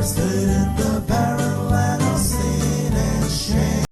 stood in the barren land of sin and shame.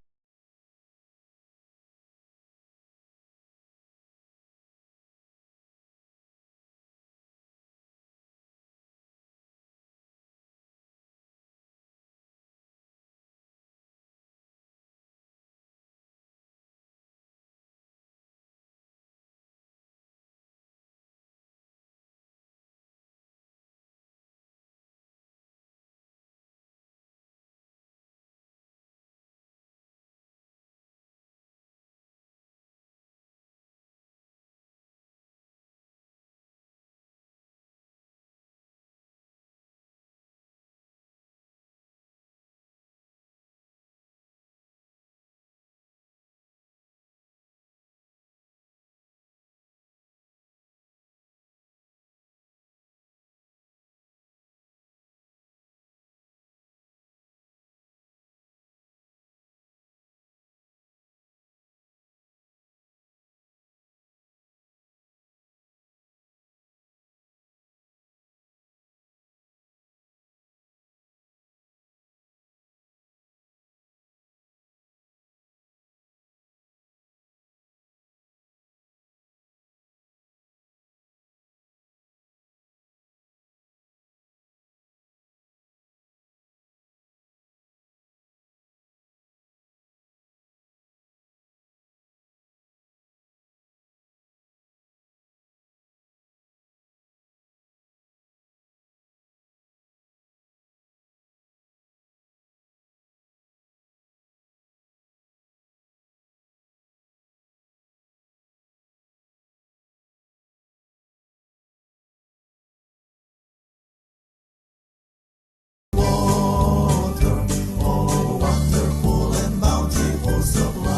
Oh, wonderful and bountiful supply,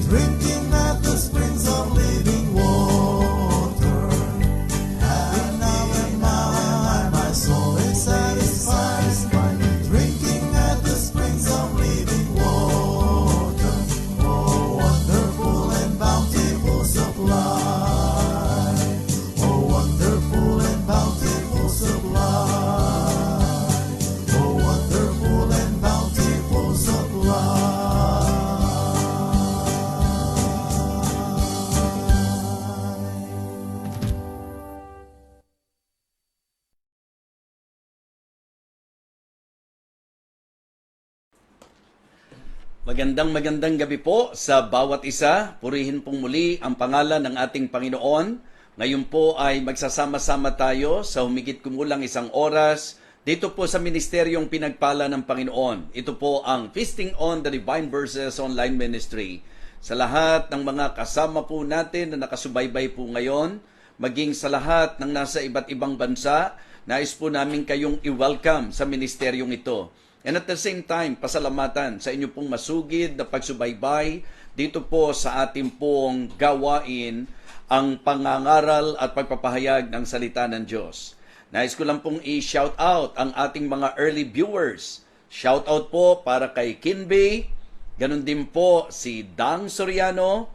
drinking at the springs of living water. Happy now and my soul is satisfied, drinking at the springs of living water. Oh, wonderful and bountiful supply. Oh, wonderful and bountiful supply. Oh, wonderful and bountiful supply. Magandang gabi po sa bawat isa. Purihin pong muli ang pangalan ng ating Panginoon. Ngayon po ay magsasama-sama tayo sa humigit kumulang isang oras dito po sa ministeryong pinagpala ng Panginoon. Ito po ang Feasting on the Divine Verses Online Ministry. Sa lahat ng mga kasama po natin na nakasubaybay po ngayon, maging sa lahat ng nasa iba't ibang bansa, nais po namin kayong i-welcome sa ministeryong ito. And at the same time, pasalamatan sa inyo pong masugid na pagsubaybay dito po sa ating pong gawain ang pangangaral at pagpapahayag ng salita ng Diyos. Nais ko lang pong i-shout out ang ating mga early viewers. Shout out po para kay Kinbey, ganun din po si Dang Soriano,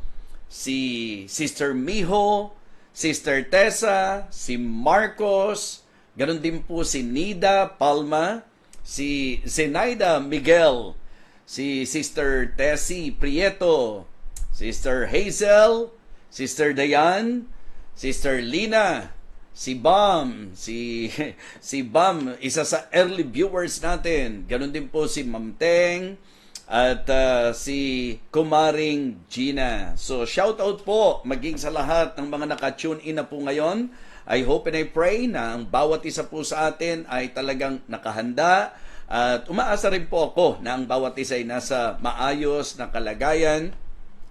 si Sister Miho, Sister Tessa, si Marcos, ganun din po si Nida Palma, si Zenaida Miguel, si Sister Tessie Prieto, Sister Hazel, Sister Dayan, Sister Lina, si Bam, si Bam, isa sa early viewers natin. Ganon din po si Ma'am Teng at si Kumaring Gina. So shout out po maging sa lahat ng mga naka-tune in na po ngayon. I hope and I pray na ang bawat isa po sa atin ay talagang nakahanda at umaasa rin po ako na ang bawat isa ay nasa maayos na kalagayan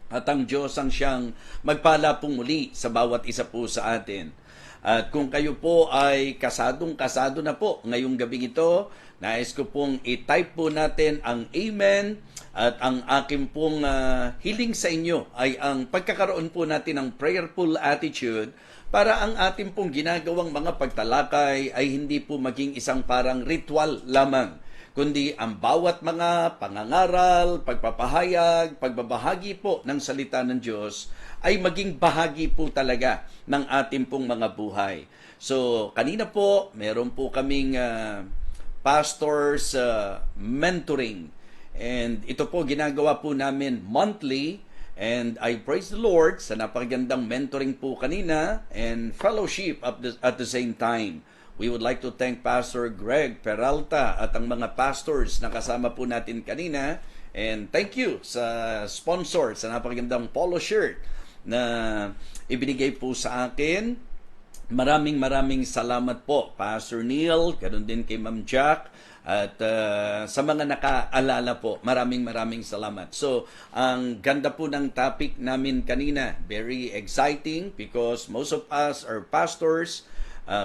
at ang Diyos ang siyang magpala po muli sa bawat isa po sa atin. At kung kayo po ay kasadong-kasado na po ngayong gabing ito, nais ko pong i-type po natin ang Amen at ang aking pong hiling sa inyo ay ang pagkakaroon po natin ng prayerful attitude para ang ating pong ginagawang mga pagtalakay ay hindi po maging isang parang ritual lamang. kundi ang bawat mga pangangaral, pagpapahayag, pagbabahagi po ng salita ng Diyos ay maging bahagi po talaga ng ating pong mga buhay. So, kanina po, meron po kaming pastors mentoring. And ito po, ginagawa po namin monthly. And I praise the Lord sa napakagandang mentoring po kanina and fellowship at the same time. We would like to thank Pastor Greg Peralta at ang mga pastors na kasama po natin kanina. And thank you sa sponsor sa napakagandang polo shirt na ibinigay po sa akin. Maraming salamat po, Pastor Neil, ganun din kay Ma'am Jack, at sa mga nakaalala po, maraming salamat. So, ang ganda po ng topic namin kanina, very exciting because most of us are pastors,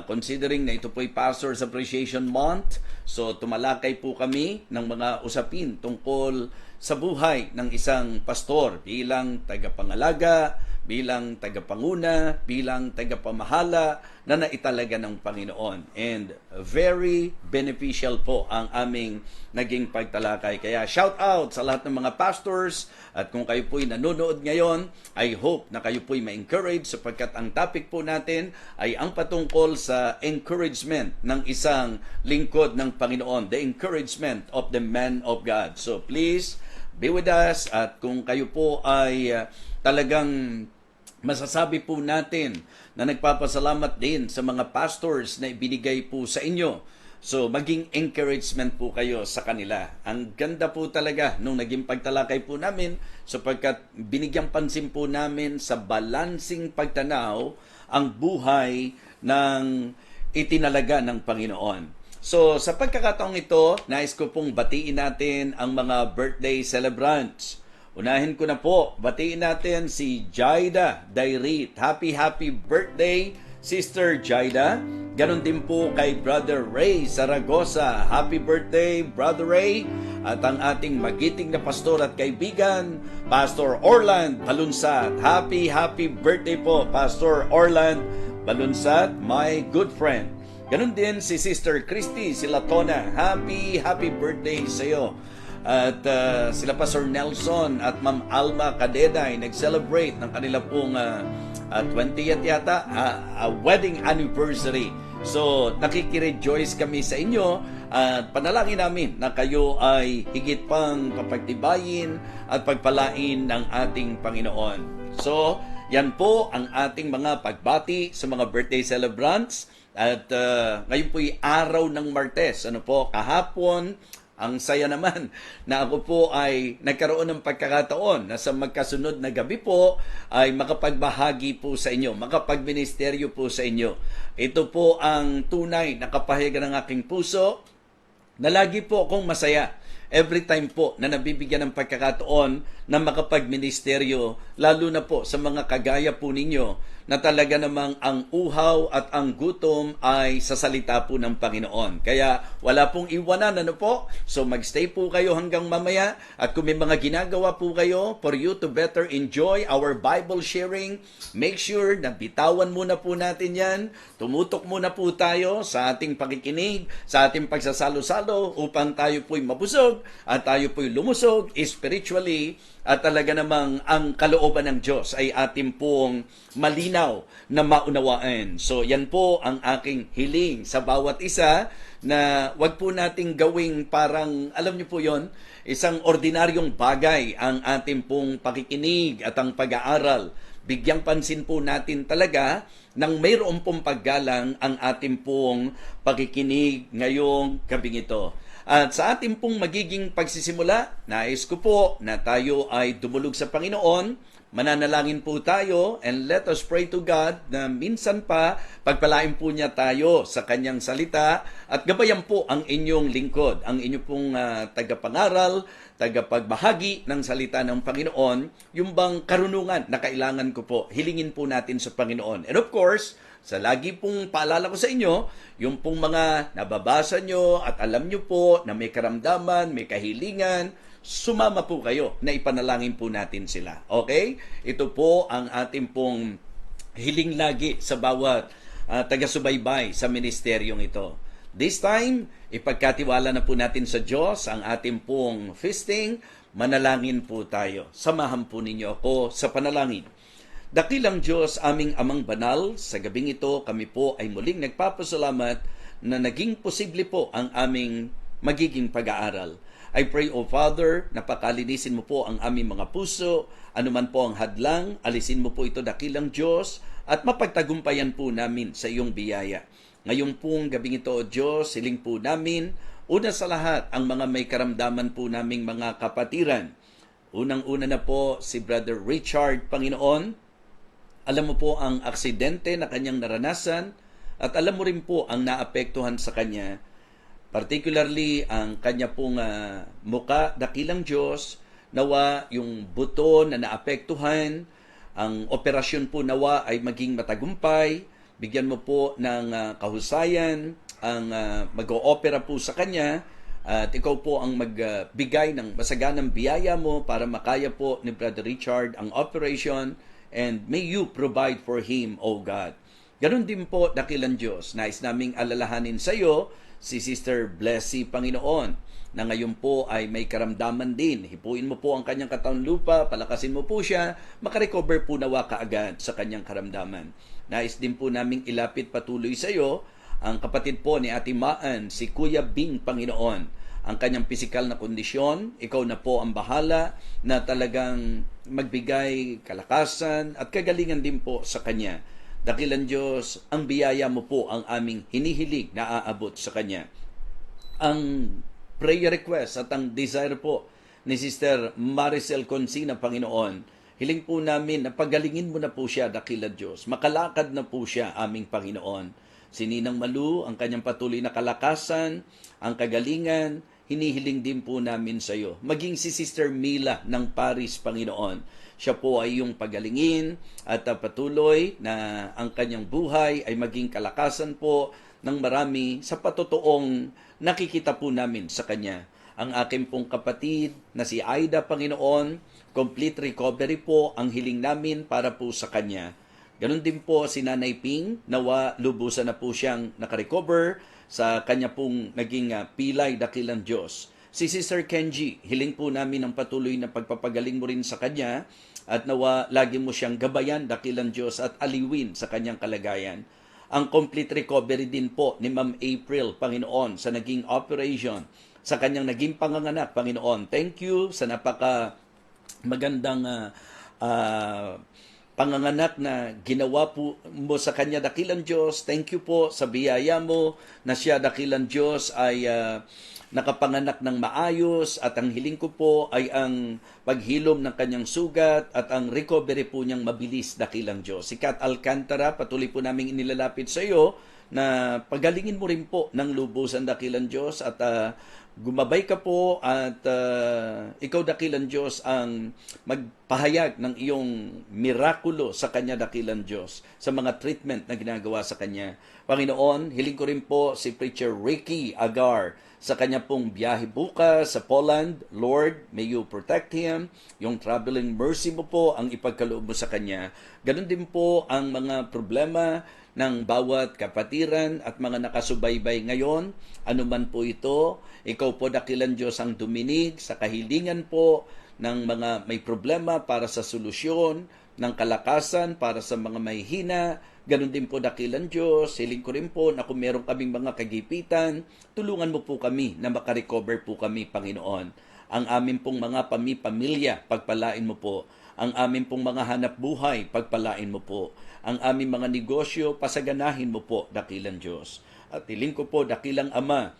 considering na ito po ay Pastors Appreciation Month. So, tumalakay po kami ng mga usapin tungkol sa buhay ng isang pastor bilang tagapangalaga, bilang tagapanguna, bilang tagapamahala na naitalaga ng Panginoon. And very beneficial po ang aming naging pagtalakay. Kaya shout out sa lahat ng mga pastors, at kung kayo po'y nanonood ngayon, I hope na kayo po'y ma-encourage sapagkat ang topic po natin ay ang patungkol sa encouragement ng isang lingkod ng Panginoon, the encouragement of the man of God. So please, be with us, at kung kayo po ay talagang masasabi po natin na nagpapasalamat din sa mga pastors na ibinigay po sa inyo. So, maging encouragement po kayo sa kanila. Ang ganda po talaga nung naging pagtalakay po namin sapagkat binigyang pansin po namin sa balansing pagtanaw ang buhay ng itinalaga ng Panginoon. So, sa pagkakataong ito, nais ko pong batiin natin ang mga birthday celebrants. Unahin ko na po, batiin natin si Jaida Dairit. Happy birthday, Sister Jaida. Ganon din po kay Brother Ray Zaragoza. Happy birthday, Brother Ray. At ang ating magiting na pastor at kaibigan, Pastor Orland Balunsat. Happy birthday po, Pastor Orland Balunsat, my good friend. Ganon din si Sister Christy Silatona. Happy birthday sa iyo. At sila pa Sir Nelson at Ma'am Alma Cadena ay nag-celebrate ng kanila pong 20th yata, wedding anniversary. So, nakikirejoice kami sa inyo at panalangin namin na kayo ay higit pang papagtibayin at pagpalain ng ating Panginoon. So, yan po ang ating mga pagbati sa mga birthday celebrants. At ngayon po ay araw ng Martes. Ano po, kahapon, ang saya naman na ako po ay nagkaroon ng pagkakataon na sa magkasunod na gabi po ay makapagbahagi po sa inyo, makapagministeryo po sa inyo. Ito po ang tunay na kapahiyagan ng aking puso na lagi po akong masaya every time po na nabibigyan ng pagkakataon na makapagministeryo, lalo na po sa mga kagaya po ninyo na talaga namang ang uhaw at ang gutom ay sa salita po ng Panginoon. Kaya wala pong iwanan, ano po? So magstay po kayo hanggang mamaya, at kung may mga ginagawa po kayo for you to better enjoy our Bible sharing, make sure na bitawan muna po natin yan. Tumutok muna po tayo sa ating pakikinig, sa ating pagsasalo-salo upang tayo po'y mabusog at tayo po'y lumusog spiritually, at talaga namang ang kalooban ng Diyos ay ating pong malinaw na maunawaan. So yan po ang aking hiling sa bawat isa, na wag po nating gawing parang, alam niyo po yon, isang ordinaryong bagay ang ating pong pakikinig at ang pag-aaral. Bigyang pansin po natin talaga nang mayroon pong paggalang ang ating pong pakikinig ngayong gabing ito. At sa ating pong magiging pagsisimula, nais ko po na tayo ay dumulog sa Panginoon, mananalangin po tayo, and let us pray to God na minsan pa pagpalain po niya tayo sa kanyang salita, at gabayan po ang inyong lingkod, ang inyong pong tagapangaral, tagapagbahagi ng salita ng Panginoon, yung bang karunungan na kailangan ko po, hilingin po natin sa Panginoon. And of course, sa lagi pong paalala ko sa inyo, yung pong mga nababasa nyo at alam nyo po na may karamdaman, may kahilingan, sumama po kayo na ipanalangin po natin sila. Okay? Ito po ang ating pong hiling lagi sa bawat taga-subaybay sa ministeryong ito. This time, ipagkatiwala na po natin sa Diyos ang ating pong feasting. Manalangin po tayo. Samahan po ninyo ako sa panalangin. Dakilang Diyos, aming Amang Banal, sa gabing ito kami po ay muling nagpapasalamat na naging posible po ang aming magiging pag-aaral. I pray, O Father, na pakalinisin mo po ang aming mga puso, anuman po ang hadlang, alisin mo po ito dakilang Diyos, at mapagtagumpayan po namin sa iyong biyaya. Ngayon pong gabing ito, O Diyos, siling po namin, una sa lahat, ang mga may karamdaman po naming mga kapatiran. Unang-una na po si Brother Richard, Panginoon. Alam mo po ang aksidente na kanyang naranasan at alam mo rin po ang naapektuhan sa kanya. Particularly ang kanya pong muka, dakilang Diyos, nawa yung buto na naapektuhan, ang operasyon po nawa ay maging matagumpay. Bigyan mo po ng kahusayan ang mag-o-opera po sa kanya at ikaw po ang magbigay ng masaganang biyaya mo para makaya po ni Brother Richard ang operation, and may you provide for him, O God. Ganon din po, dakilang Diyos, nais naming alalahanin sa iyo si Sister Blessy, Panginoon, na ngayon po ay may karamdaman din. Hipuin mo po ang kanyang katawan lupa, palakasin mo po siya, makarecover po nawa kaagad sa kanyang karamdaman. Nais din po naming ilapit patuloy sa iyo ang kapatid po ni Ate Maan, si Kuya Bing, Panginoon. Ang kanyang pisikal na kondisyon, ikaw na po ang bahala na talagang magbigay kalakasan at kagalingan din po sa kanya. Dakilang Diyos, ang biyaya mo po ang aming hinihiling na aabot sa kanya. Ang prayer request at ang desire po ni Sister Maricel Consina, Panginoon, hiling po namin na pagalingin mo na po siya, dakilang Diyos. Makalakad na po siya, aming Panginoon. Si Ninang Malu, ang kanyang patuloy na kalakasan, ang kagalingan, hinihiling din po namin sa iyo. Maging si Sister Mila ng Paris, Panginoon. Siya po ay iyong pagalingin at patuloy na ang kanyang buhay ay maging kalakasan po ng marami sa patotoong nakikita po namin sa kanya. Ang aking pong kapatid na si Aida, Panginoon, complete recovery po ang hiling namin para po sa kanya. Ganon din po si Nanay Ping, nawa lubusan na po siyang nakarecover sa kanya pong naging pilay, dakilang Diyos. Si Sister Kenji, hiling po namin ang patuloy na pagpapagaling mo rin sa kanya at nawa lagi mo siyang gabayan, dakilang Diyos, at aliwin sa kanyang kalagayan. Ang complete recovery din po ni Ma'am April, Panginoon, sa naging operation, sa kanyang naging panganganak, Panginoon. Thank you sa napaka magandang panganganak na ginawa po mo sa kanya, dakilang Diyos. Thank you po sa biyaya mo na siya, dakilang Diyos, ay nakapanganak ng maayos, at ang hiling ko po ay ang paghilom ng kanyang sugat at ang recovery po niyang mabilis, dakilang Diyos. Si Kat Alcantara, patuloy po namin inilalapit sa iyo na pagalingin mo rin po ng lubusan, dakilang Diyos, at gumabay ka po at ikaw, dakilang Diyos, ang magpahayag ng iyong mirakulo sa kanya, dakilang Diyos, sa mga treatment na ginagawa sa kanya. Panginoon, hiling ko rin po si Preacher Ricky Agar sa kanya pong biyahe bukas sa Poland. Lord, may you protect him. Yung traveling mercy mo po ang ipagkaloob mo sa kanya. Ganon din po ang mga problema ng bawat kapatiran at mga nakasubaybay ngayon. Anuman po ito, ikaw po, dakilang Diyos, ang duminig sa kahilingan po ng mga may problema para sa solusyon, ng kalakasan para sa mga may hina. Ganon din po, dakilang Diyos, hiling ko rin po na kung meron kaming mga kagipitan, tulungan mo po kami na makarecover po kami, Panginoon. Ang amin pong mga pamilya, pagpalain mo po. Ang amin pong mga hanap buhay, pagpalain mo po. Ang aming mga negosyo, pasaganahin mo po, dakilang Diyos. At hiling ko po, dakilang Ama,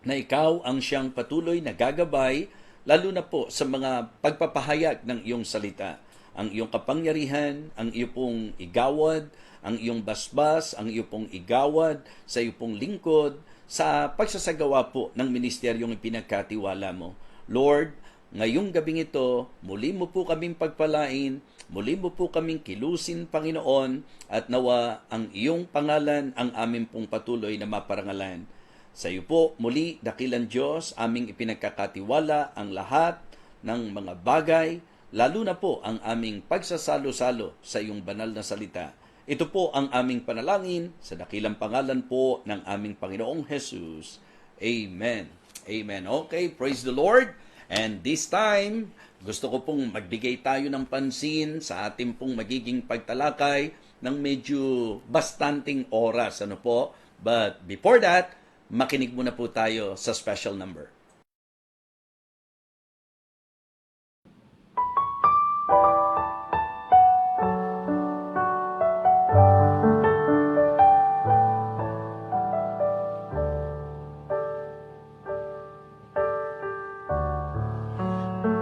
na ikaw ang siyang patuloy na gagabay, lalo na po sa mga pagpapahayag ng iyong salita. Ang iyong kapangyarihan, ang iyong pong igawad, ang iyong basbas, ang iyong pong igawad sa iyong pong lingkod, sa pagsasagawa po ng ministeryong ipinagkatiwala mo. Lord, ngayong gabing ito, muli mo po kaming pagpalain, muli mo po kaming kilusin, Panginoon, at nawa ang iyong pangalan ang aming pong patuloy na maparangalan. Sa iyo po, muli, dakilang Diyos, aming ipinagkakatiwala ang lahat ng mga bagay, lalo na po ang aming pagsasalo-salo sa iyong banal na salita. Ito po ang aming panalangin sa dakilang pangalan po ng aming Panginoong Jesus. Amen. Amen. Okay, praise the Lord. And this time, gusto ko pong magbigay tayo ng pansin sa ating pong magiging pagtalakay ng medyo bastanting oras. Ano po? But before that, makinig muna po tayo sa special number.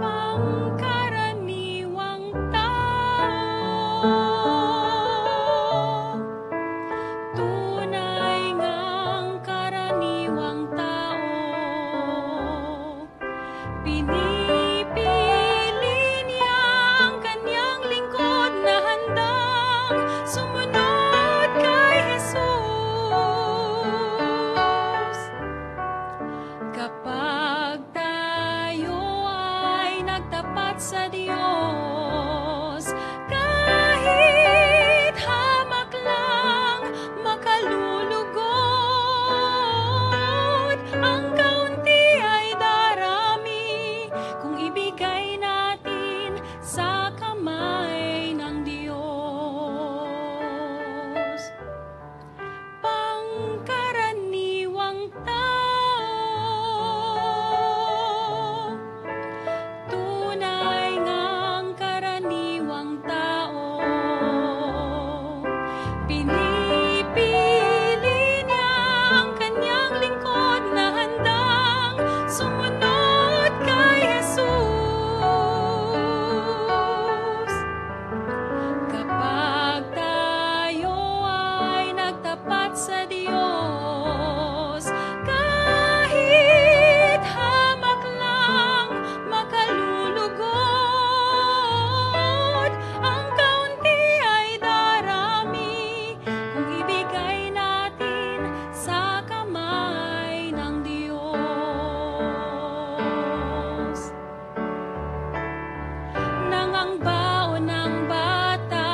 Pangkaraniwang tao, tunay ngang karaniwang tao, pinipili niyang kanyang lingkod na handang sumunod kay Jesus. Kapag tayo ay nagtapat sa Diyos, kahit hamak lang makalulugod, ang kaunti ay darami kung ibigay natin sa kamay ng Diyos. Pangkaraniwang tao, tunay ngang karaniwang tao, pinipili niya ang kanyang lingkod na handang sumunod kay Jesus. Kapag tayo ay nagtapat sa Diyos, kahit hamak lang makalulugod, ang kaunti ay darami kung ibigay natin sa kamay ng Diyos. Nang ang baon ng bata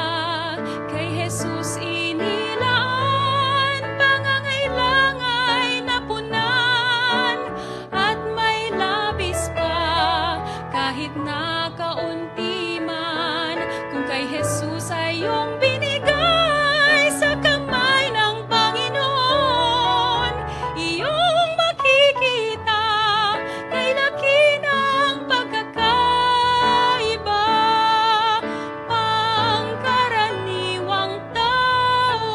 kay Jesus inilaan, pangangailang ay napunan, at may labis pa kahit na kaunti man, kung kay Jesus ay iyong binigay sa kamay ng Panginoon, iyong makikita kay laki ng pagkakaiba. Pangkaraniwang tao,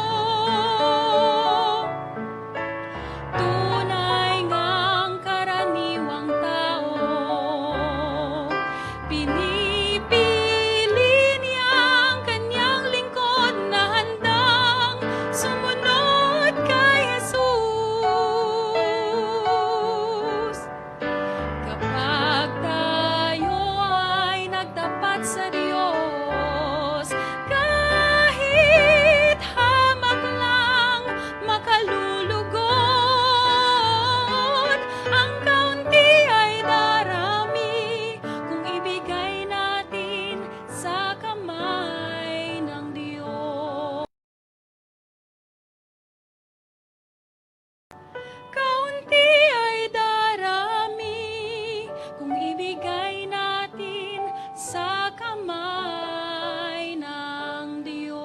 tunay ngang karaniwang tao, pinipili niya ang kanyang lingkod na handang sumunod kay Jesus. Kapag tayo ay nagtapat sa Diyos, kahit hamak lang makalulugod, ang kaunti ay darami kung ibigay natin sa kamay ng Diyos. Kaunti ay darami kung ibigay natin sa kamay ng Diyos.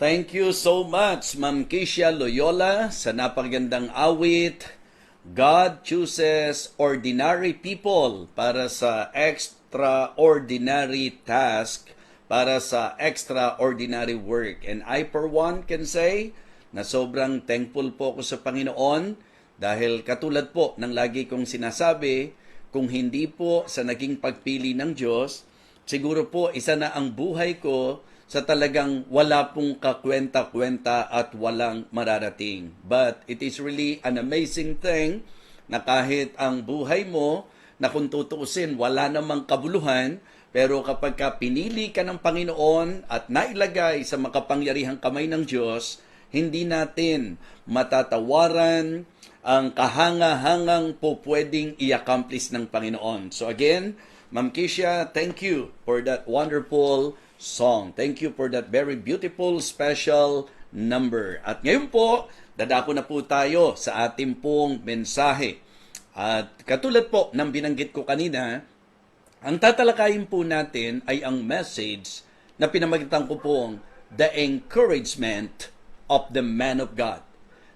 Thank you so much, Ma'am Keisha Loyola, sa napakagandang awit. God chooses ordinary people para sa extraordinary task, para sa extraordinary work. And I, for one, can say na sobrang thankful po ako sa Panginoon dahil katulad po ng lagi kong sinasabi, kung hindi po sa naging pagpili ng Diyos, siguro po isa na ang buhay ko sa talagang wala pong kakwenta-kwenta at walang mararating. But it is really an amazing thing na kahit ang buhay mo, na kung tutuusin, wala namang kabuluhan, pero kapag ka pinili ka ng Panginoon at nailagay sa makapangyarihang kamay ng Diyos, Hindi natin matatawaran ang kahangahangang po pwedeng i-accomplish ng Panginoon. So again, Ma'am Kisha, thank you for that wonderful song. Thank you for that very beautiful, special number. At ngayon po, dadako na po tayo sa ating pong mensahe. At katulad po ng binanggit ko kanina, ang tatalakayin po natin ay ang message na pinamagitan ko pong the encouragement of the man of God.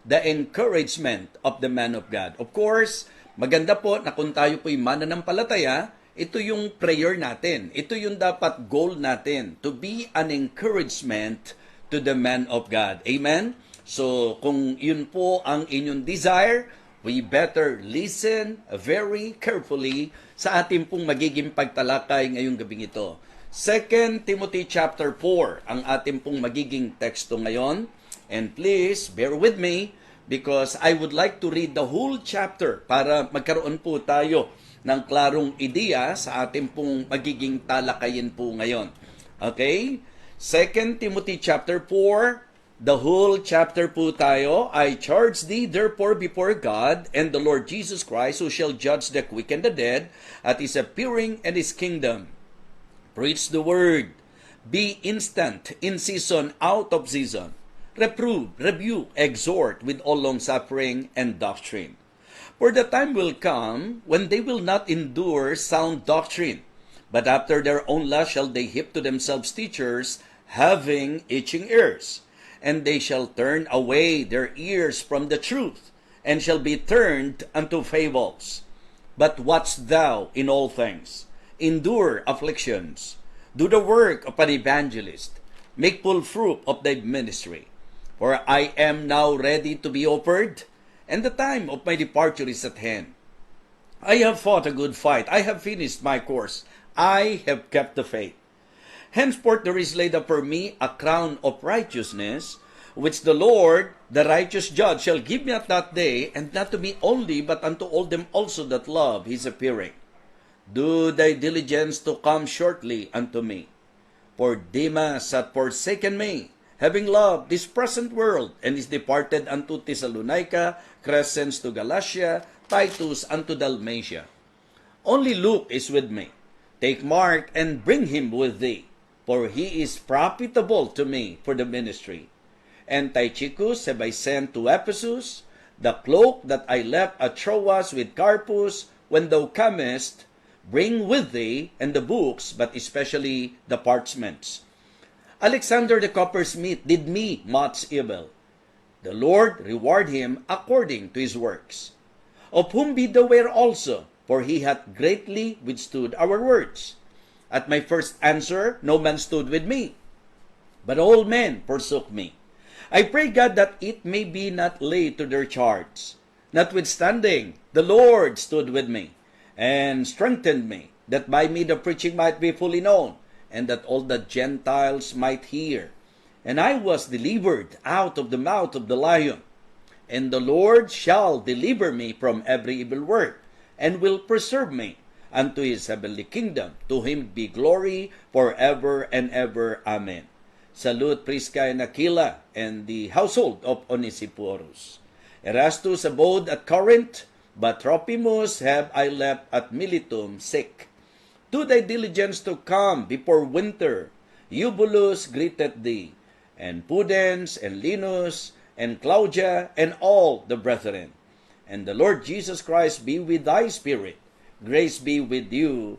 The encouragement of the man of God. Of course, maganda po na kung tayo po'y mananampalataya, ito yung prayer natin. Ito yung dapat goal natin, to be an encouragement to the man of God. Amen? So, kung yun po ang inyong desire, we better listen very carefully sa ating pong magiging pagtalakay ngayong gabing ito. 2 Timothy chapter 4 ang ating pong magiging teksto ngayon. And please, bear with me because I would like to read the whole chapter para magkaroon po tayo ng klarong ideya sa ating pong magiging talakayin po ngayon. Okay? 2 Timothy chapter 4, the whole chapter po tayo. I charge thee therefore before God and the Lord Jesus Christ, who shall judge the quick and the dead at his appearing and his kingdom. Preach the word. Be instant, in season, out of season. Reprove, rebuke, exhort with all long-suffering and doctrine. For the time will come when they will not endure sound doctrine, but after their own lust shall they heap to themselves teachers, having itching ears. And they shall turn away their ears from the truth, and shall be turned unto fables. But watch thou in all things, endure afflictions, do the work of an evangelist, make full fruit of thy ministry. For I am now ready to be offered, and the time of my departure is at hand. I have fought a good fight, I have finished my course, I have kept the faith. Henceforth there is laid up for me a crown of righteousness, which the Lord, the righteous judge, shall give me at that day, and not to me only, but unto all them also that love his appearing. Do thy diligence to come shortly unto me. For Demas hath forsaken me, having loved this present world, and is departed unto Thessalonica, Crescens to Galatia, Titus unto Dalmatia. Only Luke is with me. Take Mark and bring him with thee, for he is profitable to me for the ministry. And Tychicus have I sent to Ephesus. The cloak that I left at Troas with Carpus, when thou comest, bring with thee, and the books, but especially the parchments. Alexander the coppersmith did me much evil. The Lord reward him according to his works. Of whom be beware also, for he hath greatly withstood our words. At my first answer no man stood with me, but all men forsook me. I pray God that it may be not laid to their charge. Notwithstanding, the Lord stood with me, and strengthened me, that by me the preaching might be fully known, and that all the Gentiles might hear. And I was delivered out of the mouth of the lion. And the Lord shall deliver me from every evil work, and will preserve me unto his heavenly kingdom. To him be glory forever and ever. Amen. Salute Prisca and Aquila and the household of Onesiphorus. Erastus abode at Corinth, but Trophimus have I left at Miletum sick. Do thy diligence to come before winter. Eubulus greeted thee, and Pudens, and Linus, and Claudia, and all the brethren. And the Lord Jesus Christ be with thy spirit. Grace be with you.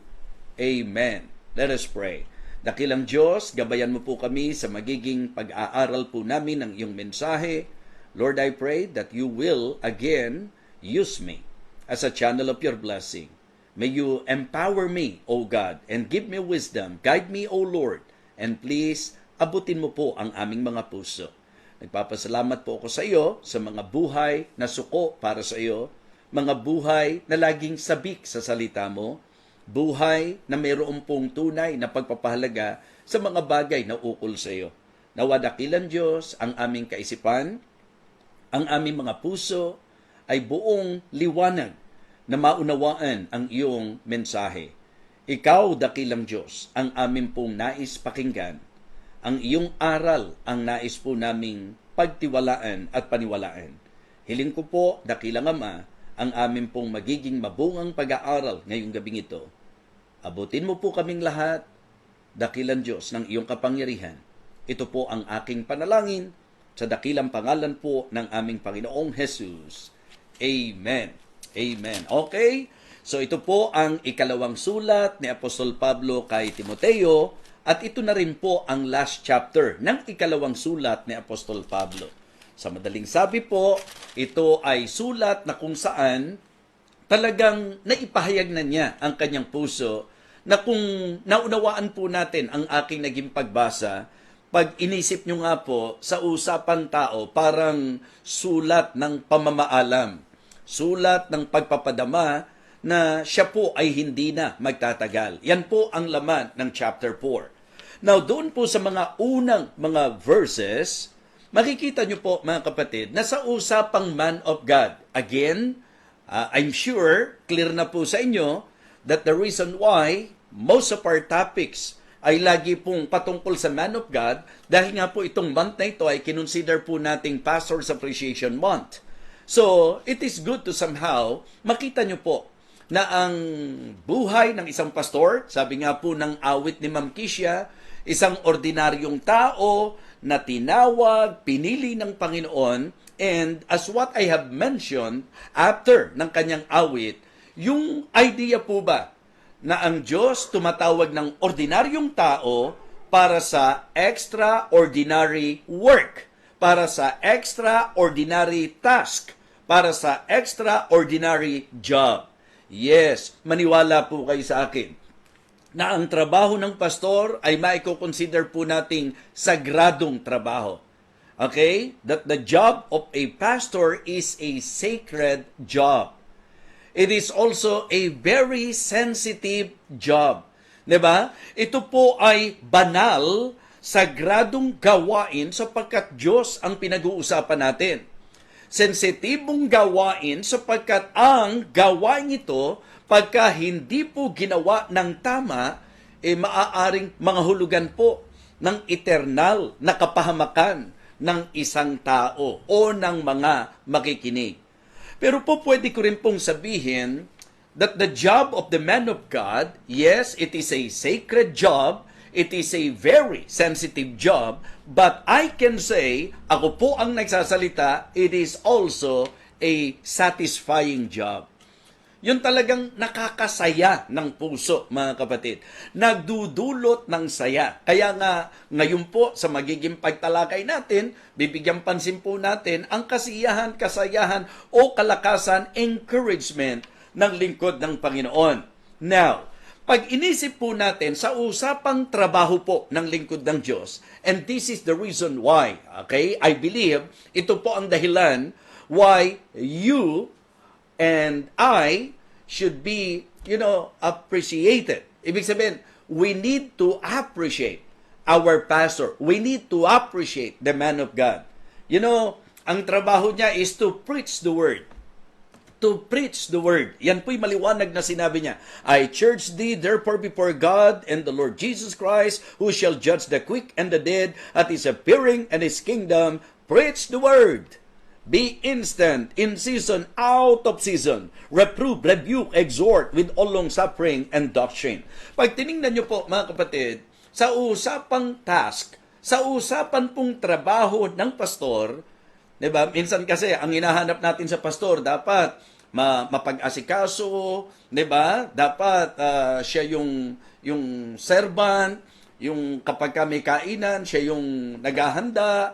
Amen. Let us pray. Dakilang Diyos, gabayan mo po kami sa magiging pag-aaral po namin ng iyong mensahe. Lord, I pray that you will again use me as a channel of your blessing. May you empower me, O God, and give me wisdom. Guide me, O Lord, and please, abutin mo po ang aming mga puso. Nagpapasalamat po ako sa iyo sa mga buhay na suko para sa iyo, mga buhay na laging sabik sa salita mo, buhay na mayroon pong tunay na pagpapahalaga sa mga bagay na ukol sa iyo. Nawa dakilan Diyos ang aming kaisipan, ang aming mga puso ay buong liwanag na maunawaan ang iyong mensahe. Ikaw, dakilang Diyos, ang aming pong nais pakinggan. Ang iyong aral ang nais po naming pagtiwalaan at paniwalaan. Hiling ko po, dakilang Ama, ang amin pong magiging mabungang pag-aaral ngayong gabing ito. Abutin mo po kaming lahat, dakilang Diyos ng iyong kapangyarihan. Ito po ang aking panalangin sa dakilang pangalan po ng aming Panginoong Jesus. Amen. Amen. Okay? So ito po ang ikalawang sulat ni Apostol Pablo kay Timoteo at ito na rin po ang last chapter ng ikalawang sulat ni Apostol Pablo. Sa madaling sabi po, ito ay sulat na kung saan talagang naipahayag na niya ang kanyang puso na kung naunawaan po natin ang aking naging pagbasa, pag inisip nyo nga po sa usapang tao, parang sulat ng pamamaalam, sulat ng pagpapadama na siya po ay hindi na magtatagal. Yan po ang laman ng chapter 4. Now, doon po sa mga unang mga verses, makikita nyo po mga kapatid na sa usapang man of God, again, I'm sure, clear na po sa inyo that the reason why most of our topics ay lagi pong patungkol sa man of God, dahil nga po itong month na ito ay kinonsider po nating Pastor's Appreciation Month. So, it is good to somehow makita nyo po na ang buhay ng isang pastor, sabi nga po ng awit ni Ma'am Kisha, isang ordinaryong tao na tinawag, pinili ng Panginoon, and as what I have mentioned after ng kanyang awit, yung idea po ba na ang Diyos tumatawag ng ordinaryong tao para sa extraordinary work, para sa extraordinary task, para sa extraordinary job. Yes, maniwala po kayo sa akin na ang trabaho ng pastor ay maiko-consider po nating sagradong trabaho. Okay? That the job of a pastor is a sacred job. It is also a very sensitive job. 'Di ba? Ito po ay banal, sagradong gawain sapagkat Diyos ang pinag-uusapan natin. Sensitibong gawain sapagkat ang gawain ito, pagka hindi po ginawa ng tama, maaaring mangahulugan po ng eternal na kapahamakan ng isang tao o ng mga makikinig. Pero po pwede ko rin pong sabihin that the job of the man of God, yes, it is a sacred job, it is a very sensitive job, but I can say, ako po ang nagsasalita, it is also a satisfying job. Yun talagang nakakasaya ng puso, mga kapatid. Nagdudulot ng saya. Kaya nga, ngayon po, sa magiging pagtalakay natin, bibigyan pansin po natin ang kasiyahan, kasayahan o kalakasan, encouragement ng lingkod ng Panginoon. Now, pag inisip po natin sa usapang trabaho po ng lingkod ng Diyos, and this is the reason why, okay, I believe, ito po ang dahilan why you and I should be, appreciated. Ibig sabihin, we need to appreciate our pastor. We need to appreciate the man of God. Ang trabaho niya is to preach the word. To preach the word. Yan po'y maliwanag na sinabi niya. I charge thee therefore before God and the Lord Jesus Christ, who shall judge the quick and the dead at his appearing and his kingdom. Preach the word. Be instant, in season, out of season. Reprove, rebuke, exhort with all long suffering and doctrine. Pag tiningnan niyo po, mga kapatid, sa usapang task, sa usapan pong trabaho ng pastor, diba? Minsan kasi, ang hinahanap natin sa pastor, dapat mapag-asikaso, diba? Dapat siya yung servant, yung kapag may kainan, siya yung naghahanda.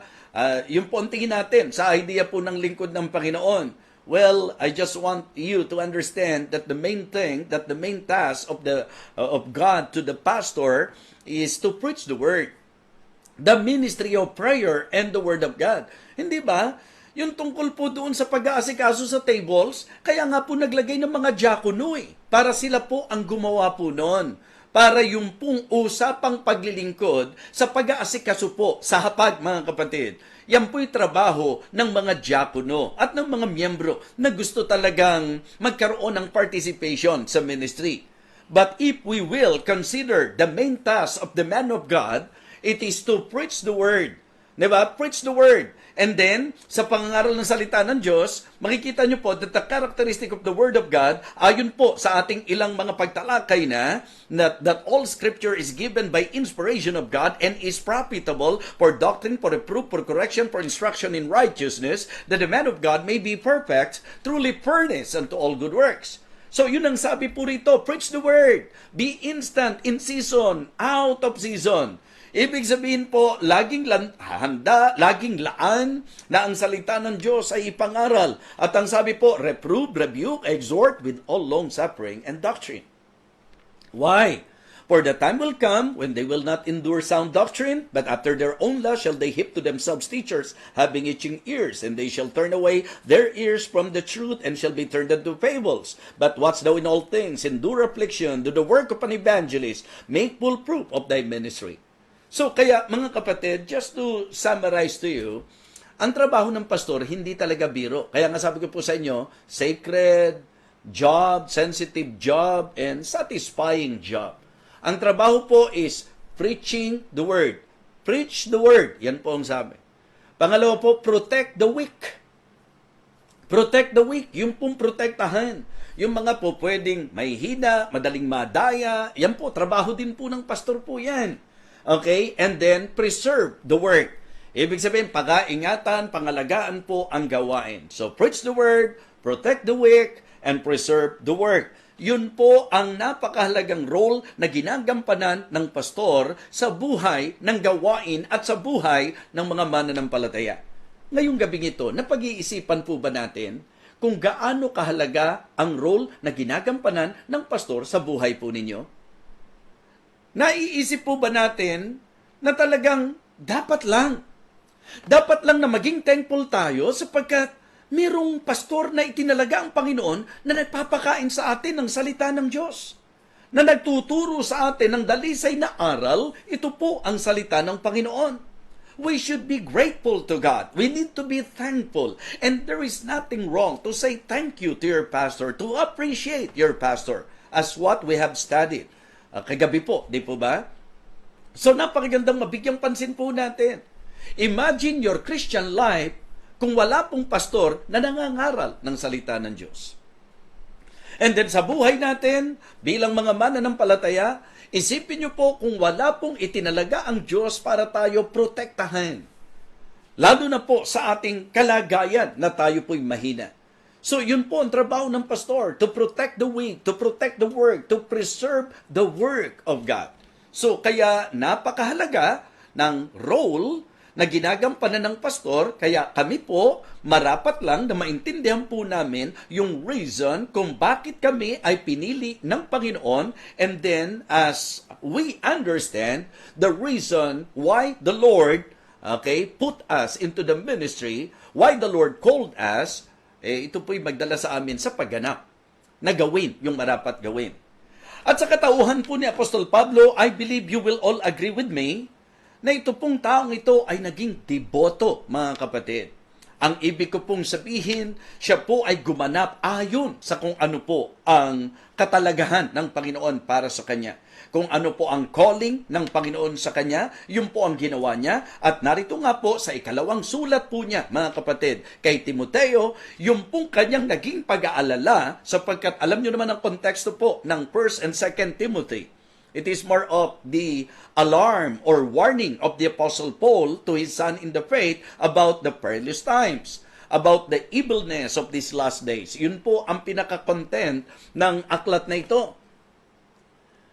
Yung po ang tingin natin sa idea po ng lingkod ng Panginoon. Well, I just want you to understand that the main thing, that the main task of God to the pastor is to preach the word. The ministry of prayer and the word of God. Hindi ba? Yung tungkol po doon sa pag-aasikaso sa tables, kaya nga po naglagay ng mga diakono para sila po ang gumawa po noon. Para yung pong usapang paglilingkod sa pag-aasikaso po sa hapag, mga kapatid. Yan po'y trabaho ng mga diakono at ng mga miyembro na gusto talagang magkaroon ng participation sa ministry. But if we will consider the main task of the man of God, it is to preach the word. Diba? Preach the word. And then, sa pangangaral ng salita ng Diyos, makikita nyo po that the characteristic of the Word of God, ayon po sa ating ilang mga pagtalakay na, that all Scripture is given by inspiration of God and is profitable for doctrine, for reproof, for correction, for instruction in righteousness, that the man of God may be perfect, truly furnished unto all good works. So, yun ang sabi po rito, preach the Word, be instant, in season, out of season. Ibig sabihin po, laging handa, laging laan na ang salita ng Diyos ay ipangaral. At ang sabi po, reprove, rebuke, exhort with all long-suffering and doctrine. Why? For the time will come when they will not endure sound doctrine, but after their own lust shall they heap to themselves teachers, having itching ears, and they shall turn away their ears from the truth, and shall be turned into fables. But watch thou in all things, endure affliction, do the work of an evangelist, make full proof of thy ministry. So kaya mga kapatid, just to summarize to you, ang trabaho ng pastor hindi talaga biro. Kaya nga sabi ko po sa inyo, sacred job, sensitive job, and satisfying job. Ang trabaho po is preaching the word. Preach the word. Yan po ang sabi. Pangalawa po, protect the weak. Protect the weak. Yung pong protektahan. Yung mga po pwedeng may hina, madaling madaya, yan po, trabaho din po ng pastor po yan. Okay? And then, preserve the work. Ibig sabihin, pag-aingatan, pangalagaan po ang gawain. So, preach the word, protect the weak, and preserve the work. Yun po ang napakahalagang role na ginagampanan ng pastor sa buhay ng gawain at sa buhay ng mga mananampalataya. Ngayong gabing ito, napag-iisipan po ba natin kung gaano kahalaga ang role na ginagampanan ng pastor sa buhay po ninyo? Naiisip po ba natin na talagang dapat lang na maging thankful tayo sapagkat mayroong pastor na itinalaga ang Panginoon na nagpapakain sa atin ng salita ng Diyos, na nagtuturo sa atin ng dalisay na aral, ito po ang salita ng Panginoon. We should be grateful to God. We need to be thankful. And there is nothing wrong to say thank you to your pastor, to appreciate your pastor, as what we have studied. Kagabi po, di po ba? So napakagandang mabigyang pansin po natin. Imagine your Christian life kung wala pong pastor na nangangaral ng salita ng Diyos. And then sa buhay natin, bilang mga mananampalataya, isipin niyo po kung wala pong itinalaga ang Diyos para tayo protektahan. Lalo na po sa ating kalagayan na tayo po'y mahina. So, yun po ang trabaho ng pastor, to protect the weak, to protect the work, to preserve the work of God. So, kaya napakahalaga ng role na ginagampanan ng pastor, kaya kami po, marapat lang na maintindihan po namin yung reason kung bakit kami ay pinili ng Panginoon, and then as we understand the reason why the Lord, put us into the ministry, why the Lord called us, ito po'y magdala sa amin sa pagganap na gawin yung marapat gawin. At sa katauhan po ni Apostol Pablo, I believe you will all agree with me na ito pong taong ito ay naging deboto, mga kapatid. Ang ibig ko pong sabihin, siya po ay gumanap ayon sa kung ano po ang katalagahan ng Panginoon para sa kanya. Kung ano po ang calling ng Panginoon sa kanya, yun po ang ginawa niya. At narito nga po sa ikalawang sulat po niya, mga kapatid, kay Timoteo, yung pong kanyang naging pag-aalala, sapagkat alam nyo naman ang konteksto po ng 1 and 2 Timothy. It is more of the alarm or warning of the Apostle Paul to his son in the faith about the perilous times, about the evilness of these last days. Yun po ang pinaka-content ng aklat na ito.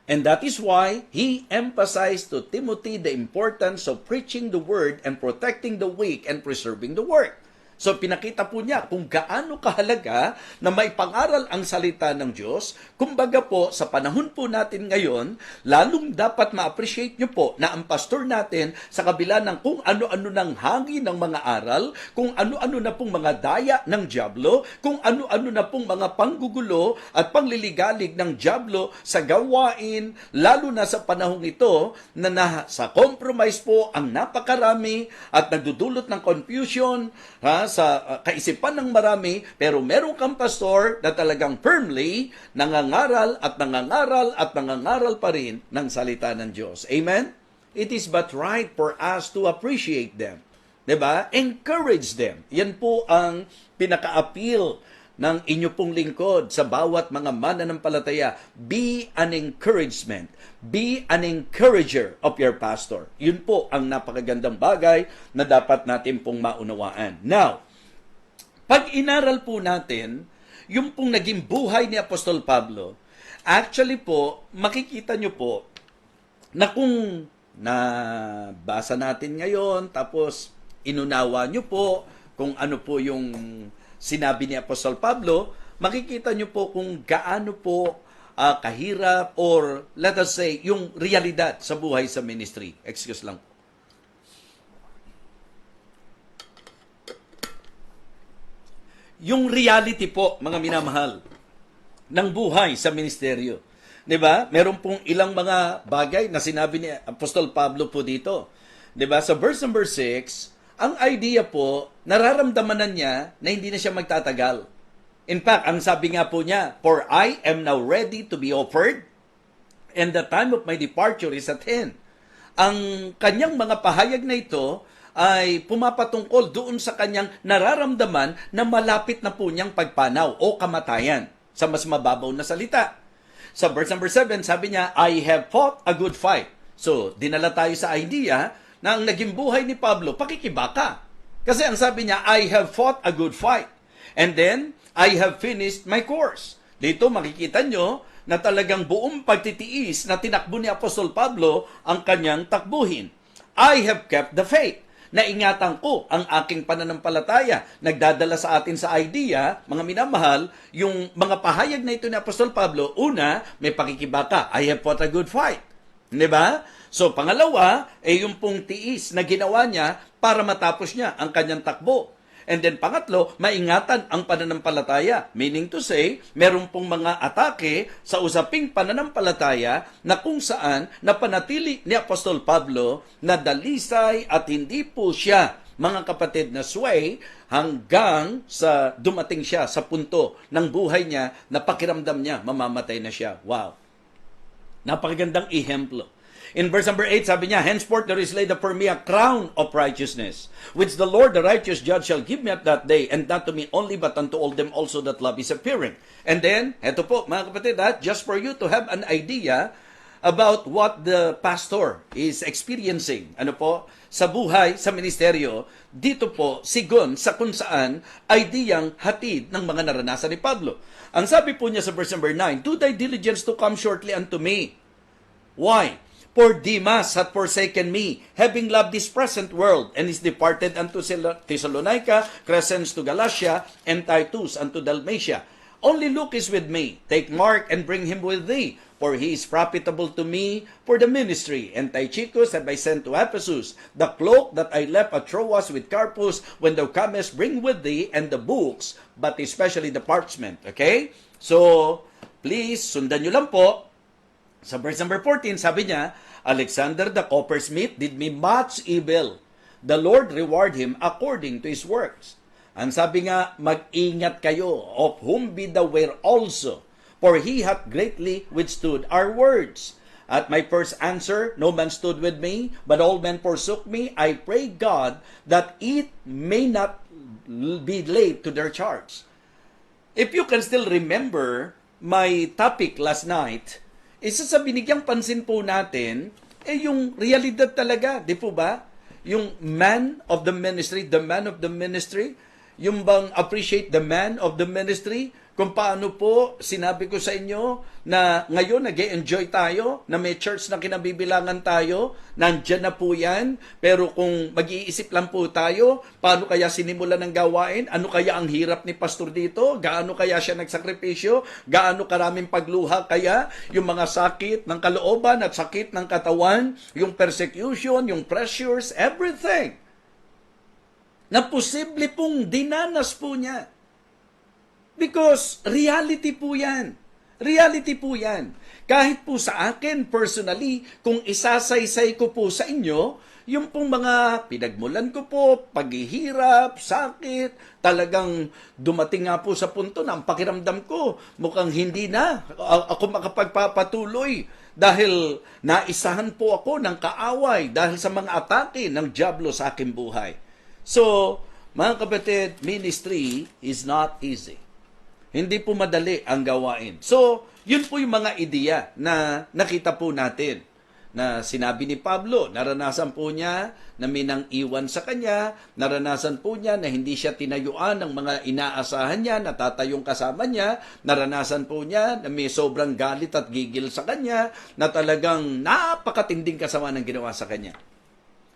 And that is why he emphasized to Timothy the importance of preaching the word and protecting the weak and preserving the work. So pinakita po niya kung gaano kahalaga na maipangaral ang salita ng Diyos. Kumbaga po, sa panahon po natin ngayon, lalong dapat ma-appreciate niyo po na ang pastor natin sa kabila ng kung ano-ano ng hangin ng mga aral, kung ano-ano na pong mga daya ng dyablo, kung ano-ano na pong mga panggugulo at pangliligalig ng dyablo sa gawain, lalo na sa panahong ito na sa compromise po ang napakarami at nagdudulot ng confusion, sa kaisipan ng marami, pero meron kang pastor na talagang firmly nangangaral at nangangaral at nangangaral pa rin ng salita ng Diyos. Amen? It is but right for us to appreciate them. 'Diba? Encourage them. Yan po ang pinaka-appeal ng inyo pong lingkod sa bawat mga mananampalataya. Be an encouragement. Be an encourager of your pastor. Yun po ang napakagandang bagay na dapat natin pong maunawaan. Now, pag inaral po natin yung pong naging buhay ni Apostol Pablo, actually po, makikita nyo po na kung nabasa natin ngayon, tapos inunawa nyo po kung ano po yung sinabi ni Apostol Pablo, makikita nyo po kung gaano po kahirap or let us say, yung realidad sa buhay sa ministry. Excuse lang po. Yung reality po, mga minamahal, ng buhay sa ministeryo. 'Di ba? Meron pong ilang mga bagay na sinabi ni Apostol Pablo po dito. 'Di ba? Sa verse number 6, ang idea po, nararamdaman na niya na hindi na siya magtatagal. In fact, ang sabi nga po niya, "For I am now ready to be offered, and the time of my departure is at hand." Ang kanyang mga pahayag na ito ay pumapatungkol doon sa kanyang nararamdaman na malapit na po niyang pagpanaw o kamatayan sa mas mababaw na salita. Sa verse number 7, sabi niya, "I have fought a good fight." So, dinala tayo sa idea na ang naging buhay ni Pablo, pakikibaka. Kasi ang sabi niya, "I have fought a good fight. And then, I have finished my course." Dito makikita nyo na talagang buong pagtitiis na tinakbo ni Apostol Pablo ang kanyang takbuhin. "I have kept the faith." Naingatan ko ang aking pananampalataya. Nagdadala sa atin sa idea, mga minamahal, yung mga pahayag na ito ni Apostol Pablo, una, may pakikibaka. "I have fought a good fight." Diba? So, pangalawa, yung pong tiis na ginawa niya para matapos niya ang kanyang takbo. And then pangatlo, maingatan ang pananampalataya. Meaning to say, meron pong mga atake sa usaping pananampalataya na kung saan napanatili ni Apostol Pablo na dalisay at hindi po siya, mga kapatid, na sway hanggang sa dumating siya sa punto ng buhay niya na pakiramdam niya, mamamatay na siya. Wow! Napakagandang ehemplo. In verse number 8, sabi niya, "Henceforth there is laid up for me a crown of righteousness, which the Lord, the righteous judge, shall give me at that day, and not to me only, but unto all them also that love is appearing." And then, eto po, mga kapatid, just for you to have an idea about what the pastor is experiencing, ano po, sa buhay, sa ministeryo, dito po, sigon sa kung saan ideyang hatid ng mga naranasan ni Pablo. Ang sabi po niya sa verse number 9, "Do thy diligence to come shortly unto me." Why? "For Demas hath forsaken me, having loved this present world, and is departed unto Thessalonica, Crescens to Galatia, and Titus unto Dalmatia. Only Luke is with me. Take Mark and bring him with thee, for he is profitable to me for the ministry. And Tychicus have I sent to Ephesus. The cloak that I left at Troas with Carpus, when thou comest, bring with thee, and the books, but especially the parchment." Okay? So, please, sundan nyo lang po. Sa verse number 14, sabi niya, "Alexander the coppersmith did me much evil. The Lord reward him according to his works." Ang sabi nga, "Mag-ingat kayo, of whom be thou ware also, for he hath greatly withstood our words. At my first answer, no man stood with me, but all men forsook me. I pray God that it may not be laid to their charge." If you can still remember my topic last night, isa sa binigyang pansin po natin, yung realidad talaga, di po ba? Yung man of the ministry, the man of the ministry, yung bang appreciate the man of the ministry, kung paano po sinabi ko sa inyo na ngayon nag-e-enjoy tayo, na may church na kinabibilangan tayo, nandyan na po yan, pero kung mag-iisip lang po tayo, paano kaya sinimulan ng gawain, ano kaya ang hirap ni pastor dito, gaano kaya siya nagsakripisyo, gaano karaming pagluha kaya, yung mga sakit ng kalooban at sakit ng katawan, yung persecution, yung pressures, everything, na posible pong dinanas po niya. Because reality po yan. Reality po yan. Kahit po sa akin, personally, kung isasaysay ko po sa inyo, yung pong mga pinagmulan ko po, paghihirap, sakit, talagang dumating nga po sa punto na ang pakiramdam ko, mukhang hindi na ako makapagpapatuloy dahil naisahan po ako ng kaaway dahil sa mga atake ng dyablo sa aking buhay. So, mga kapatid, ministry is not easy. Hindi po madali ang gawain. So, yun po yung mga ideya na nakita po natin na sinabi ni Pablo, naranasan po niya na may nang iwan sa kanya, naranasan po niya na hindi siya tinayuan ng mga inaasahan niya, natatayong kasama niya, naranasan po niya na may sobrang galit at gigil sa kanya, na talagang napakatinding kasama ng ginawa sa kanya.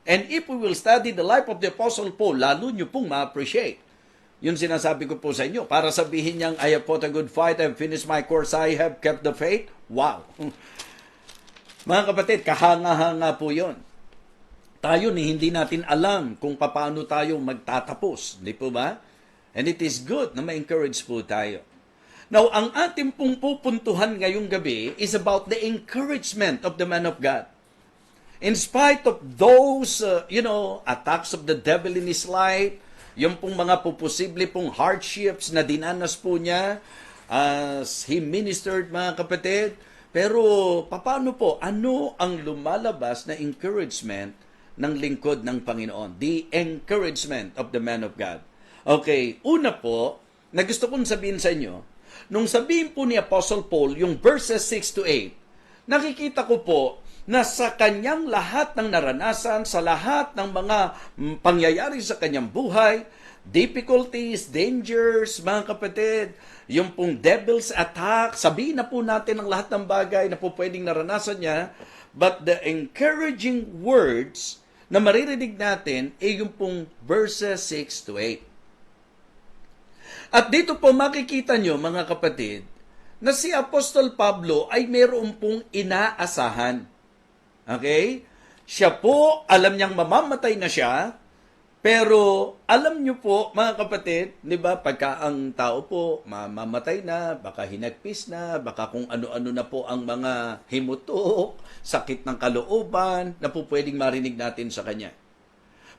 And if we will study the life of the Apostle Paul, lalo nyo pong ma-appreciate. Yun sinasabi ko po sa inyo, para sabihin niyang, I have fought a good fight, I have finished my course, I have kept the faith. Wow! Mga kapatid, kahanga-hanga po yun. Tayo ni hindi natin alam kung paano tayo magtatapos. Di po ba? And it is good na ma-encourage po tayo. Now, ang ating pong pupuntuhan ngayong gabi is about the encouragement of the man of God. In spite of those, attacks of the devil in his life, yung pong mga puposible pong hardships na dinanas po niya as he ministered, mga kapatid. Pero, paano po? Ano ang lumalabas na encouragement ng lingkod ng Panginoon? The encouragement of the man of God. Okay, una po, na gusto kong sabihin sa inyo, nung sabihin po ni Apostle Paul, yung verses 6 to 8, nakikita ko po na sa kanyang lahat ng naranasan, sa lahat ng mga pangyayari sa kanyang buhay, difficulties, dangers, mga kapatid, yung pong devil's attack, sabihin na po natin ang lahat ng bagay na po pwedeng naranasan niya, but the encouraging words na maririnig natin ay yung pong verses 6 to 8. At dito po makikita nyo, mga kapatid, na si Apostol Pablo ay mayroon pong inaasahan. Okay? Siya po, alam niyang mamamatay na siya, pero alam niyo po, mga kapatid, di ba, pagka ang tao po mamamatay na, baka hinagpis na, baka kung ano-ano na po ang mga himutok, sakit ng kalooban, na po pwedeng marinig natin sa kanya.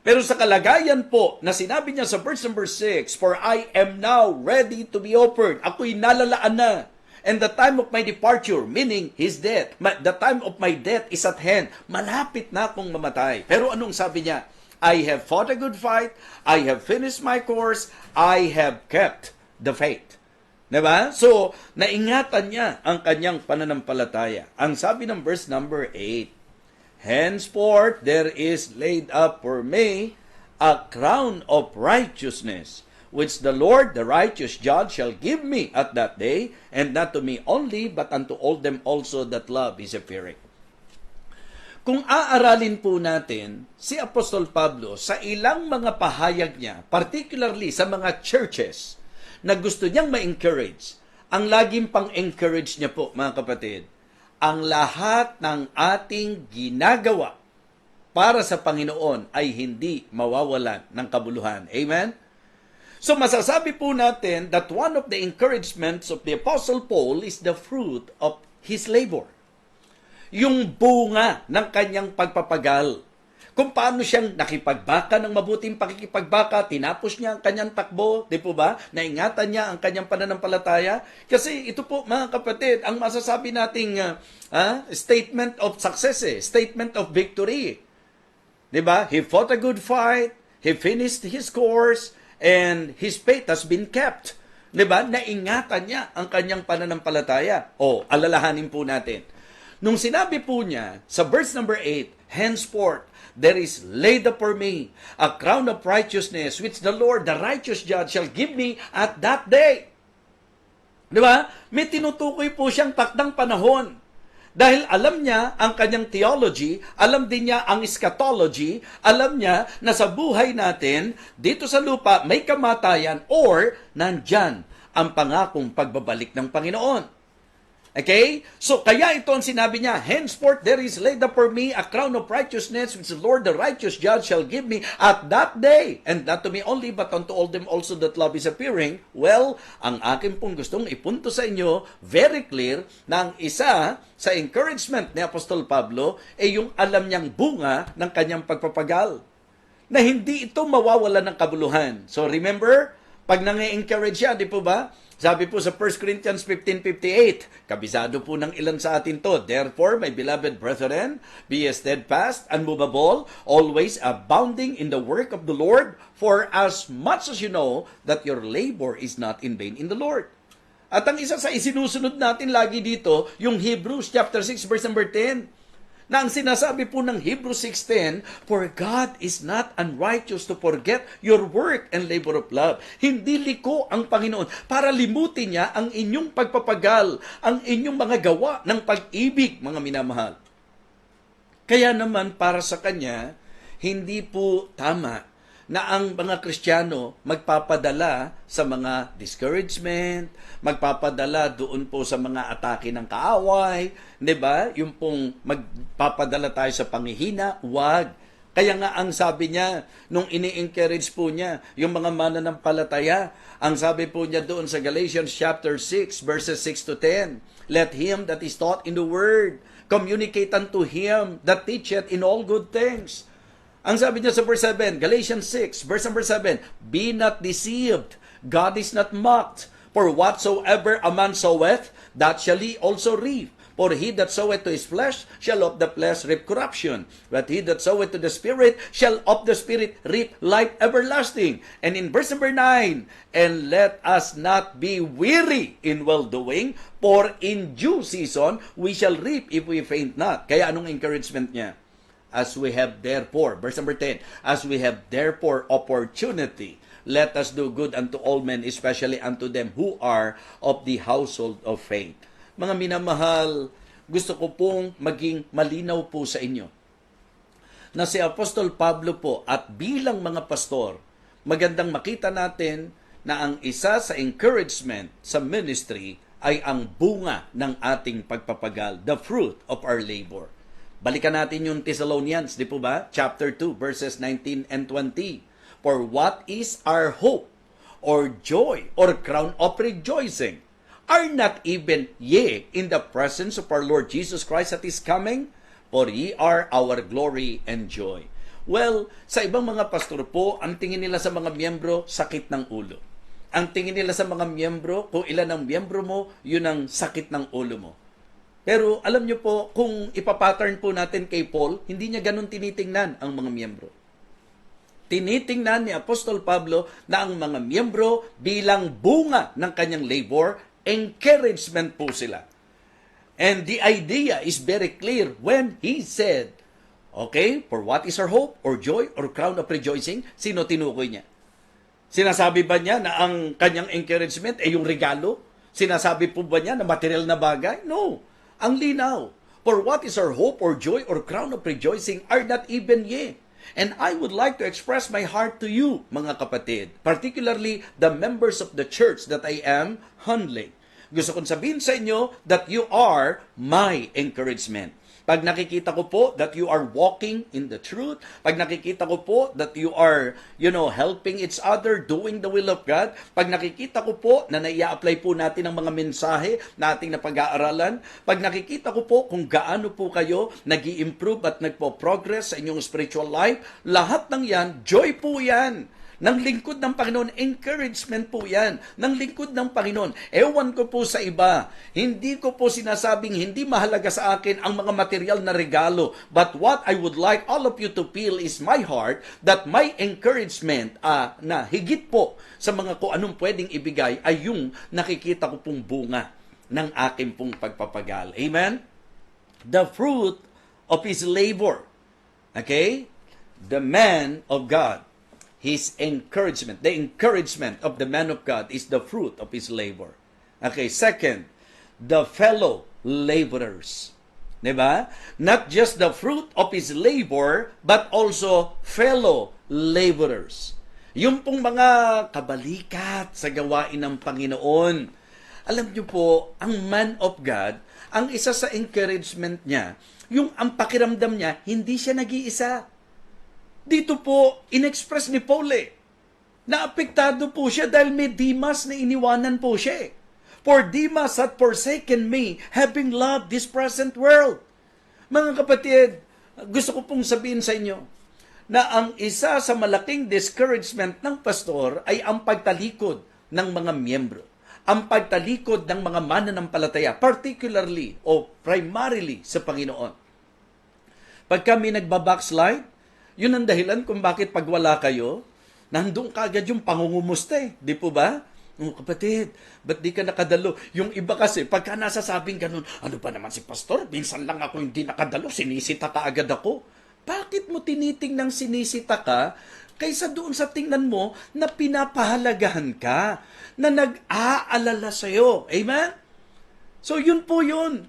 Pero sa kalagayan po, na sinabi niya sa verse number 6, For I am now ready to be offered. Ako'y nalalaan na. And the time of my departure, meaning his death, the time of my death is at hand. Malapit na akong mamatay. Pero anong sabi niya? I have fought a good fight, I have finished my course, I have kept the faith. Diba? So, naingatan niya ang kanyang pananampalataya. Ang sabi ng verse number 8, Henceforth there is laid up for me a crown of righteousness, which the Lord, the righteous judge, shall give me at that day, and not to me only, but unto all them also that love his appearing. Kung aaralin po natin si Apostol Pablo sa ilang mga pahayag niya, particularly sa mga churches na gusto niyang ma-encourage, ang laging pang-encourage niya po, mga kapatid, ang lahat ng ating ginagawa para sa Panginoon ay hindi mawawalan ng kabuluhan. Amen? So masasabi po natin that one of the encouragements of the Apostle Paul is the fruit of his labor. Yung bunga ng kanyang pagpapagal. Kung paano siyang nakipagbaka ng mabuting pakikipagbaka, tinapos niya ang kanyang takbo, di po ba? Naingatan niya ang kanyang pananampalataya. Kasi ito po, mga kapatid, ang masasabi nating statement of success, statement of victory. Di ba? He fought a good fight, he finished his course, and his faith has been kept. Di ba? Naingatan niya ang kanyang pananampalataya. Alalahanin po natin. Nung sinabi po niya sa verse number 8, Henceforth, there is laid up for me a crown of righteousness, which the Lord, the righteous judge, shall give me at that day. Di ba? May tinutukoy po siyang takdang panahon. Dahil alam niya ang kanyang theology, alam din niya ang eschatology, alam niya na sa buhay natin, dito sa lupa, may kamatayan or nandyan ang pangakong pagbabalik ng Panginoon. Okay? So, kaya ito ang sinabi niya, Henceforth there is laid up for me a crown of righteousness, which the Lord, the righteous judge, shall give me at that day. And not to me only, but unto all them also that love is appearing. Well, ang akin pong gustong ipunto sa inyo, very clear, na ang isa sa encouragement ni Apostol Pablo ay yung alam niyang bunga ng kanyang pagpapagal. Na hindi ito mawawala ng kabuluhan. So, remember, Pag nang-encourage siya, di po ba? Sabi po sa 1 Corinthians 15:58, kabisado po ng ilan sa atin to. Therefore, my beloved brethren, be steadfast, unmovable, always abounding in the work of the Lord, for as much as you know that your labor is not in vain in the Lord. At ang isa sa isinusunod natin lagi dito, yung Hebrews chapter 6 verse number 10, na ang sinasabi po ng Hebrews 6:10, for God is not unrighteous to forget your work and labor of love. Hindi liko ang Panginoon para limutin niya ang inyong pagpapagal, ang inyong mga gawa ng pag-ibig, mga minamahal. Kaya naman para sa Kanya, hindi po tama na ang mga Kristiyano magpapadala sa mga discouragement, magpapadala doon po sa mga atake ng kaaway, 'di ba? Yung pong magpapadala tayo sa panghihina, wag. Kaya nga ang sabi niya, nung ini-encourage po niya, yung mga mananampalataya, ang sabi po niya doon sa Galatians chapter 6, verses 6 to 10, let him that is taught in the word communicate unto him that teacheth in all good things. Ang sabi niya sa verse 7, Galatians 6, verse number 7, be not deceived, God is not mocked, for whatsoever a man soweth, that shall he also reap. For he that soweth to his flesh shall of the flesh reap corruption, but he that soweth to the Spirit shall of the Spirit reap life everlasting. And in verse number 9, and let us not be weary in well-doing, for in due season we shall reap if we faint not. Kaya anong encouragement niya? As we have therefore, verse number 10, as we have therefore opportunity, let us do good unto all men, especially unto them who are of the household of faith. Mga minamahal, gusto ko pong maging malinaw po sa inyo na si Apostol Pablo po at bilang mga pastor, magandang makita natin na ang isa sa encouragement sa ministry ay ang bunga ng ating pagpapagal, the fruit of our labor. Balikan natin yung Thessalonians, di po ba? Chapter 2, verses 19 and 20. For what is our hope, or joy, or crown of rejoicing? Are not even ye in the presence of our Lord Jesus Christ at His coming? For ye are our glory and joy. Well, sa ibang mga pastor po, ang tingin nila sa mga miyembro, sakit ng ulo. Ang tingin nila sa mga miyembro, kung ilan ang miyembro mo, yun ang sakit ng ulo mo. Pero alam nyo po, kung ipapattern po natin kay Paul, hindi niya ganun tinitingnan ang mga miyembro. Tinitingnan ni Apostol Pablo na ang mga miyembro bilang bunga ng kanyang labor, encouragement po sila. And the idea is very clear when he said, okay, for what is our hope, or joy, or crown of rejoicing? Sino tinukoy niya? Sinasabi ba niya na ang kanyang encouragement ay yung regalo? Sinasabi po ba niya na material na bagay? No. Ang linaw, for what is our hope or joy or crown of rejoicing are not even ye. And I would like to express my heart to you, mga kapatid, particularly the members of the church that I am handling. Gusto kong sabihin sa inyo that you are my encouragement. Pag nakikita ko po that you are walking in the truth, pag nakikita ko po that you are, helping each other, doing the will of God, pag nakikita ko po na naia-apply po natin ang mga mensahe na ating napag-aaralan, pag nakikita ko po kung gaano po kayo nag-i-improve at nagpo-progress sa inyong spiritual life, lahat ng yan, joy po yan. Ng lingkod ng Panginoon, encouragement po yan. Ng lingkod ng Panginoon. Ewan ko po sa iba, hindi ko po sinasabing hindi mahalaga sa akin ang mga material na regalo. But what I would like all of you to feel is my heart that my encouragement na higit po sa mga kung anong pwedeng ibigay ay yung nakikita ko pong bunga ng aking pong pagpapagal. Amen? The fruit of his labor. Okay? The man of God. His encouragement, the encouragement of the man of God is the fruit of his labor. Okay, second, the fellow laborers. Diba? Not just the fruit of his labor, but also fellow laborers. Yung pong mga kabalikat sa gawain ng Panginoon. Alam niyo po, ang man of God, ang isa sa encouragement niya, yung ang pakiramdam niya, hindi siya nag-iisa. Dito po, in-express ni Paul Naapektado po siya dahil may Demas na iniwanan po siya. For Demas had forsaken me, having loved this present world. Mga kapatid, gusto ko pong sabihin sa inyo, na ang isa sa malaking discouragement ng pastor ay ang pagtalikod ng mga miyembro. Ang pagtalikod ng mga mananampalataya, particularly o primarily sa Panginoon. Pag kami nagbabackslide, yun ang dahilan kung bakit pag wala kayo, nandun kagad yung pangungumusta eh. Di po ba? Kapatid, ba't di ka nakadalo? Yung iba kasi, pagka nasasabing ganun, ano ba naman si pastor? Minsan lang ako hindi nakadalo, sinisita ka agad ako. Bakit mo tinitingnang sinisita ka kaysa doon sa tingnan mo na pinapahalagahan ka, na nag-aalala sa'yo? Amen? So yun po yun.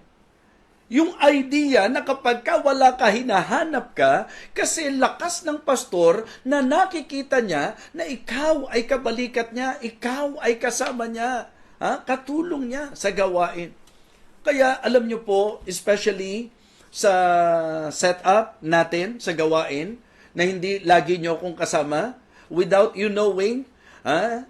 Yung idea na kapag ka wala ka, hinahanap ka, kasi lakas ng pastor na nakikita niya na ikaw ay kabalikat niya, ikaw ay kasama niya, katulong niya sa gawain. Kaya alam niyo po, especially sa setup natin sa gawain, na hindi lagi nyo akong kasama, without you knowing,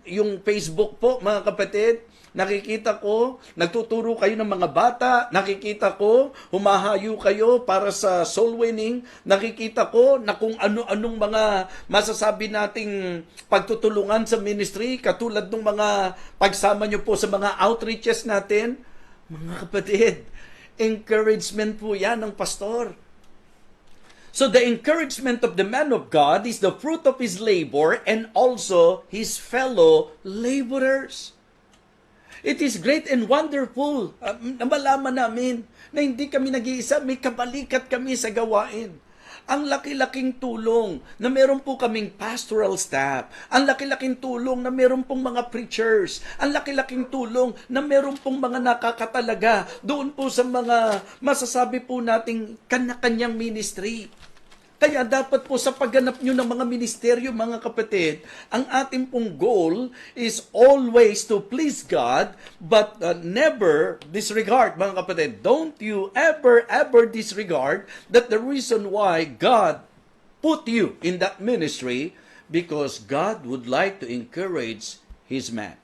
yung Facebook po, mga kapatid, nakikita ko, nagtuturo kayo ng mga bata, nakikita ko, humahayo kayo para sa soul winning, nakikita ko na kung ano-anong mga masasabi nating pagtutulungan sa ministry, katulad ng mga pagsama nyo po sa mga outreaches natin. Mga kapatid, encouragement po yan ng pastor. So the encouragement of the man of God is the fruit of his labor and also his fellow laborers. It is great and wonderful na malaman namin na hindi kami nag-iisa, may kabalikat kami sa gawain. Ang laki-laking tulong na meron po kaming pastoral staff. Ang laki-laking tulong na meron pong mga preachers. Ang laki-laking tulong na meron pong mga nakakatalaga doon po sa mga masasabi po nating kanya-kanyang ministry. Kaya dapat po sa pagganap nyo ng mga ministeryo, mga kapatid, ang ating pong goal is always to please God, but never disregard, mga kapatid. Don't you ever disregard that the reason why God put you in that ministry, because God would like to encourage His man.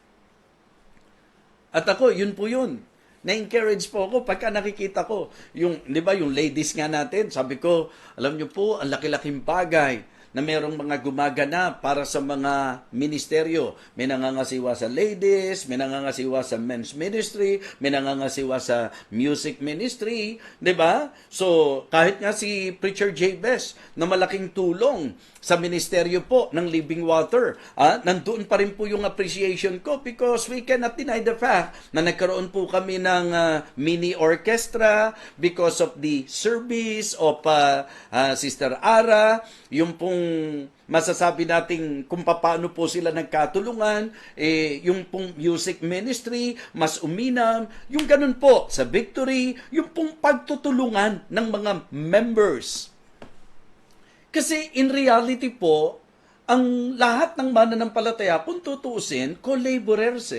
At ako, yun po yun. Na-encourage po ako pagka nakikita ko. Yung, di ba, yung ladies nga natin, sabi ko, alam nyo po, ang laki-laking bagay na merong mga gumagana para sa mga ministeryo. May nangangasiwa sa ladies, may nangangasiwa sa men's ministry, may nangangasiwa sa music ministry, di ba? So, kahit nga si Preacher Jabez na malaking tulong sa ministeryo po ng Living Water, nandoon pa rin po yung appreciation ko because we cannot deny the fact na nagkaroon po kami ng mini orchestra because of the service of Sister Ara, yung pong masasabi nating kung paano po sila nagkatulungan, yung pong music ministry, mas uminam, yung ganun po sa Victory, yung pong pagtutulungan ng mga members. Kasi in reality po, ang lahat ng mananampalataya, kung tutuusin, co-laborers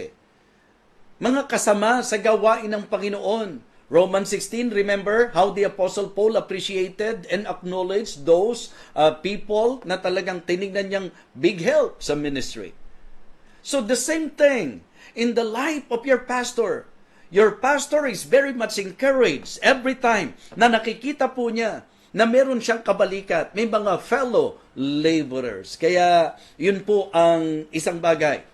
mga kasama sa gawain ng Panginoon. Romans 16, remember how the Apostle Paul appreciated and acknowledged those people na talagang tinignan niyang big help sa ministry. So the same thing in the life of your pastor. Your pastor is very much encouraged every time na nakikita po niya na meron siyang kabalikat, may mga fellow laborers. Kaya yun po ang isang bagay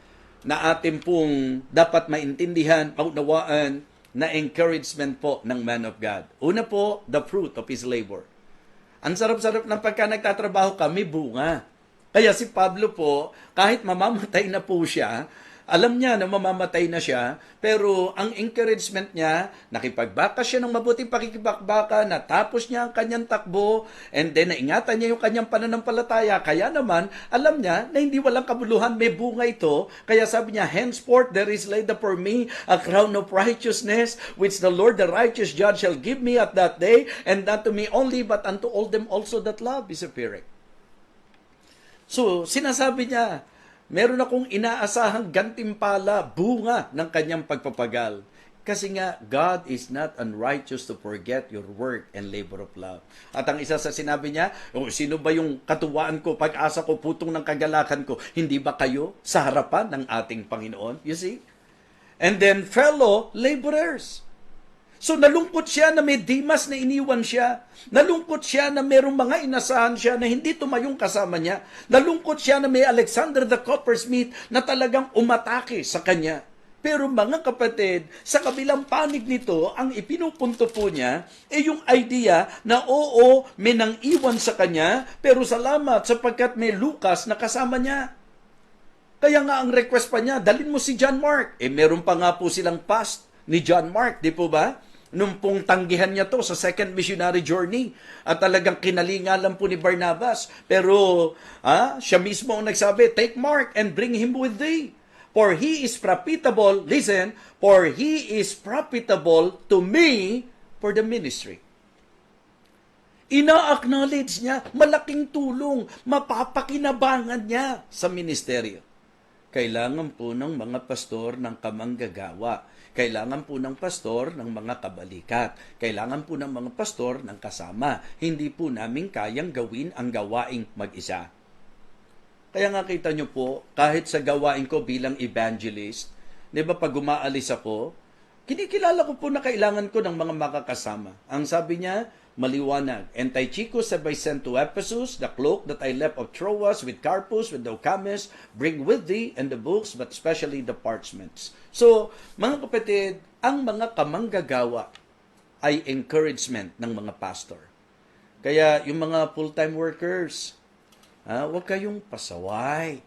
na atin pong dapat maintindihan, maunawaan, na encouragement po ng man of God. Una po, the fruit of his labor. Ang sarap-sarap ng pagka nagtatrabaho kami, bunga. Kaya si Pablo po, kahit mamamatay na po siya, alam niya na mamamatay na siya, pero ang encouragement niya, nakipagbaka siya ng mabuting pakikibakbaka, natapos niya ang kanyang takbo, and then naingatan niya yung kanyang pananampalataya. Kaya naman, alam niya na hindi walang kabuluhan, may bunga ito. Kaya sabi niya, henceforth there is laid up for me a crown of righteousness, which the Lord the righteous judge shall give me at that day, and not to me only, but unto all them also that love is appearing. So, sinasabi niya, meron akong inaasahang gantimpala, bunga ng kanyang pagpapagal. Kasi nga, God is not unrighteous to forget your work and labor of love. At ang isa sa sinabi niya, sino ba yung katuwaan ko, pag-asa ko, putong ng kagalakan ko? Hindi ba kayo sa harapan ng ating Panginoon? You see? And then, fellow laborers. So nalungkot siya na may Demas na iniwan siya. Nalungkot siya na mayroong mga inasahan siya na hindi tumayong kasama niya. Nalungkot siya na may Alexander the Coppersmith na talagang umatake sa kanya. Pero mga kapatid, sa kabilang panig nito, ang ipinupunto po niya ay yung idea na oo, may nang iwan sa kanya, pero salamat sapagkat may Lucas na kasama niya. Kaya nga ang request pa niya, dalhin mo si John Mark. Meron pa nga po silang past ni John Mark, di po ba? Nung pong tanggihan niya to sa second missionary journey. At talagang kinalingalan po ni Barnabas. Pero siya mismo ang nagsabi, take Mark and bring him with thee. For he is profitable, listen, for he is profitable to me for the ministry. Ina-acknowledge niya, malaking tulong, mapapakinabangan niya sa ministeryo. Kailangan po ng mga pastor ng kamanggagawa. Kailangan po ng pastor ng mga kabalikat. Kailangan po ng mga pastor ng kasama. Hindi po namin kayang gawin ang gawaing mag-isa. Kaya nga kita nyo po, kahit sa gawain ko bilang evangelist, di ba pag umaalis ako, kinikilala ko po na kailangan ko ng mga makakasama. Ang sabi niya, maliwanag. And Tychicus have I sent to Ephesus, the cloak that I left of Troas with Carpus, with Doucames, bring with thee, and the books, but especially the parchments. So, mga kapatid, ang mga kamanggagawa ay encouragement ng mga pastor. Kaya yung mga full-time workers, huwag kayong pasaway.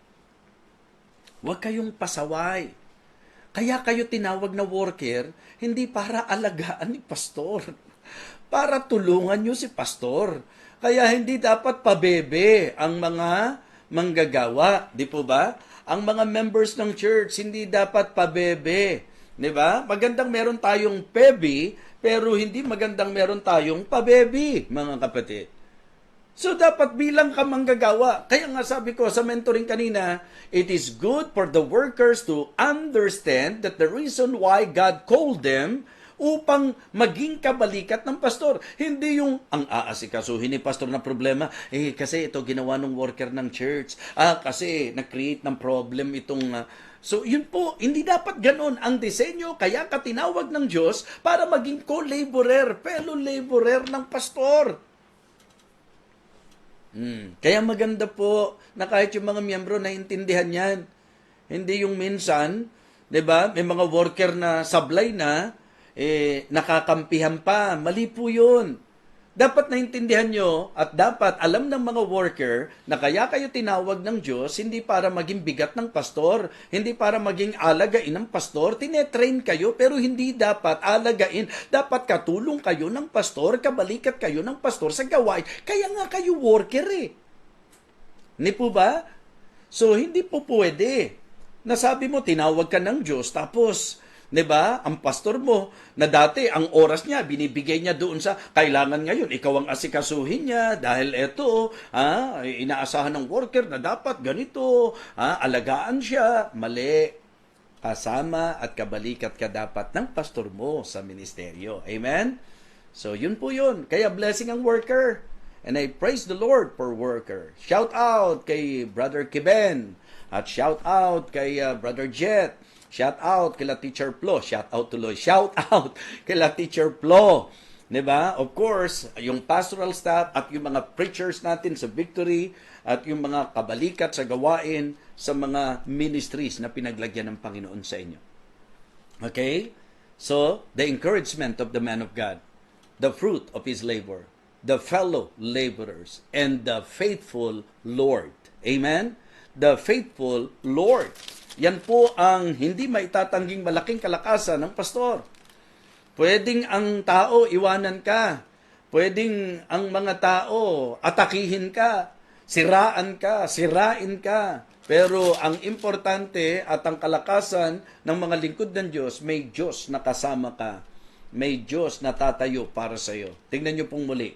Huwag kayong pasaway. Kaya kayo tinawag na worker, hindi para alagaan ni pastor. Para tulungan nyo si pastor. Kaya hindi dapat pabebe ang mga manggagawa. Di po ba? Ang mga members ng church, hindi dapat pabebe. Di ba? Magandang meron tayong pebi, pero hindi magandang meron tayong pabebi, mga kapatid. So, dapat bilang ka manggagawa. Kaya nga sabi ko sa mentoring kanina, it is good for the workers to understand that the reason why God called them upang maging kabalikat ng pastor. Hindi yung ang aasikasuhin ni pastor na problema, kasi ito ginawa ng worker ng church. Kasi nag-create ng problem itong... So, yun po, hindi dapat ganun. Ang disenyo, kaya ka tinawag ng Diyos para maging co-laborer, fellow laborer ng pastor. Kaya maganda po na kahit yung mga miyembro naintindihan yan. Hindi yung minsan, 'di ba? May mga worker na sablay na nakakampihan pa. Mali po 'yun. Dapat naintindihan nyo at dapat alam ng mga worker na kaya kayo tinawag ng Diyos hindi para maging bigat ng pastor, hindi para maging alagain ng pastor. Tinetrain kayo pero hindi dapat alagain. Dapat katulong kayo ng pastor, kabalikat kayo ng pastor sa gawain. Kaya nga kayo worker Hindi po ba? So hindi po pwede. Nasabi mo tinawag ka ng Diyos tapos 'di ba? Ang pastor mo na dati ang oras niya binibigay niya doon sa kailangan ngayon ikaw ang asikasuhin niya dahil ito inaasahan ng worker na dapat ganito, alagaan siya. Mali. Kasama at kabalikat ka dapat ng pastor mo sa ministeryo. Amen? So yun po yun. Kaya blessing ang worker. And I praise the Lord for worker. Shout out kay Brother Kiben at shout out kay Brother Jet. Shout out kila Teacher Flo. Shout out tuloy. Shout out kila Teacher Flo. 'Di ba? Of course, yung pastoral staff at yung mga preachers natin sa Victory at yung mga kabalikat sa gawain sa mga ministries na pinaglagyan ng Panginoon sa inyo. Okay? So, the encouragement of the man of God, the fruit of his labor, the fellow laborers, and the faithful Lord. Amen? The faithful Lord. Yan po ang hindi maitatangging malaking kalakasan ng pastor. Pwedeng ang tao iwanan ka. Pwedeng ang mga tao atakihin ka, siraan ka, sirain ka. Pero ang importante at ang kalakasan ng mga lingkod ng Diyos, may Diyos na kasama ka. May Diyos na tatayo para sa iyo. Tingnan niyo pong muli.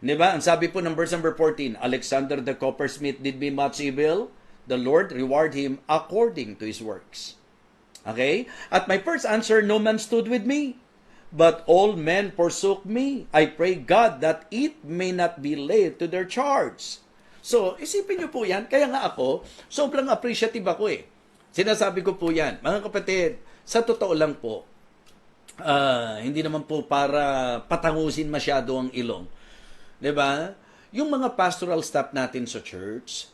Diba? Ang sabi po ng verse number 14, Alexander the Coppersmith did me much evil. The Lord reward him according to his works. Okay? At my first answer, no man stood with me, but all men forsook me. I pray God that it may not be laid to their charge. So, isipin niyo po yan. Kaya nga ako, sobrang appreciative ako Sinasabi ko po yan. Mga kapatid, sa totoo lang po, hindi naman po para patangusin masyado ang ilong. 'Di ba? Yung mga pastoral staff natin sa church,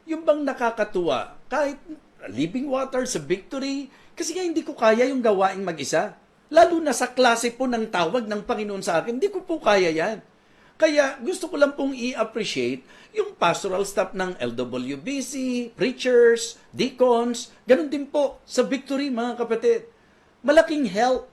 yung bang nakakatuwa, kahit Living Water sa Victory, kasi nga hindi ko kaya yung gawaing mag-isa. Lalo na sa klase po ng tawag ng Panginoon sa akin, hindi ko po kaya yan. Kaya gusto ko lang pong i-appreciate yung pastoral staff ng LWBC, preachers, deacons, ganun din po sa Victory, mga kapatid. Malaking help.